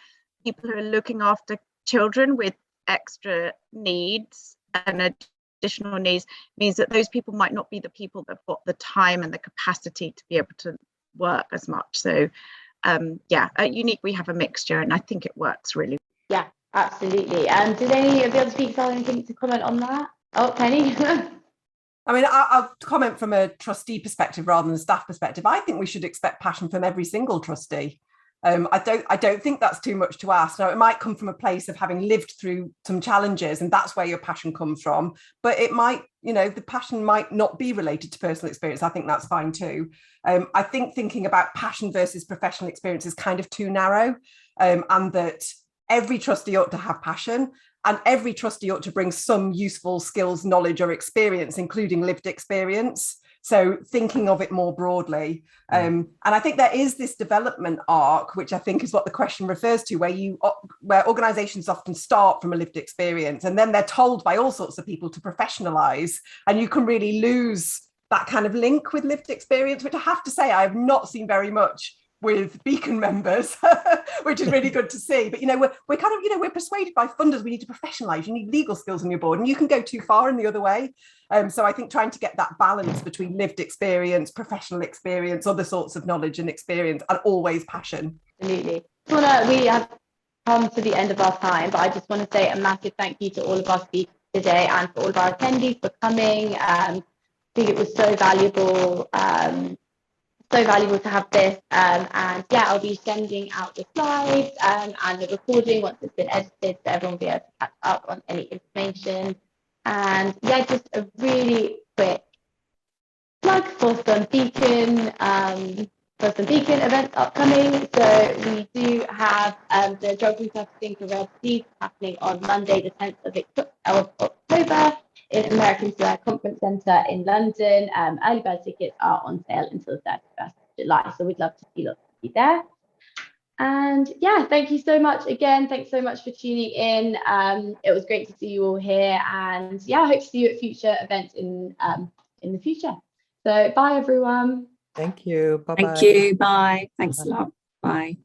people who are looking after children with extra needs and additional needs means that those people might not be the people that have got the time and the capacity to be able to work as much. So at Unique we have a mixture, and I think it works really.
Yeah, absolutely. Did any of the other speakers have anything to comment on that? Oh, Penny.
I mean, I'll comment from a trustee perspective rather than a staff perspective. I think we should expect passion from every single trustee. I don't think that's too much to ask. Now, it might come from a place of having lived through some challenges, and that's where your passion comes from. But it might, the passion might not be related to personal experience. I think that's fine too. I think thinking about passion versus professional experience is kind of too narrow, and that every trustee ought to have passion, and every trustee ought to bring some useful skills, knowledge, or experience, including lived experience. So thinking of it more broadly. And I think there is this development arc, which I think is what the question refers to, where organizations often start from a lived experience, and then they're told by all sorts of people to professionalize, and you can really lose that kind of link with lived experience, which I have to say I have not seen very much with Beacon members, which is really good to see. But we're kind of we're persuaded by funders we need to professionalize. You need legal skills on your board, and you can go too far in the other way. So I think trying to get that balance between lived experience, professional experience, other sorts of knowledge and experience, and always passion.
Absolutely. We have come to the end of our time, but I just want to say a massive thank you to all of our speakers today and for all of our attendees for coming. I think it was so valuable. So valuable to have this, and I'll be sending out the slides and the recording once it's been edited, so everyone will be able to catch up on any information. And just a really quick plug for some Beacon events upcoming. So we do have the Geography Testing for Rare Disease happening on Monday the 10th of October in American Square Conference Centre in London. Early bird tickets are on sale until the 31st of July, so we'd love to see lots of you there. And thank you so much again. Thanks so much for tuning in. It was great to see you all here, and I hope to see you at future events in the future. So bye everyone.
Thank you. Bye-bye.
Thank you. Bye. Thanks a lot. Bye.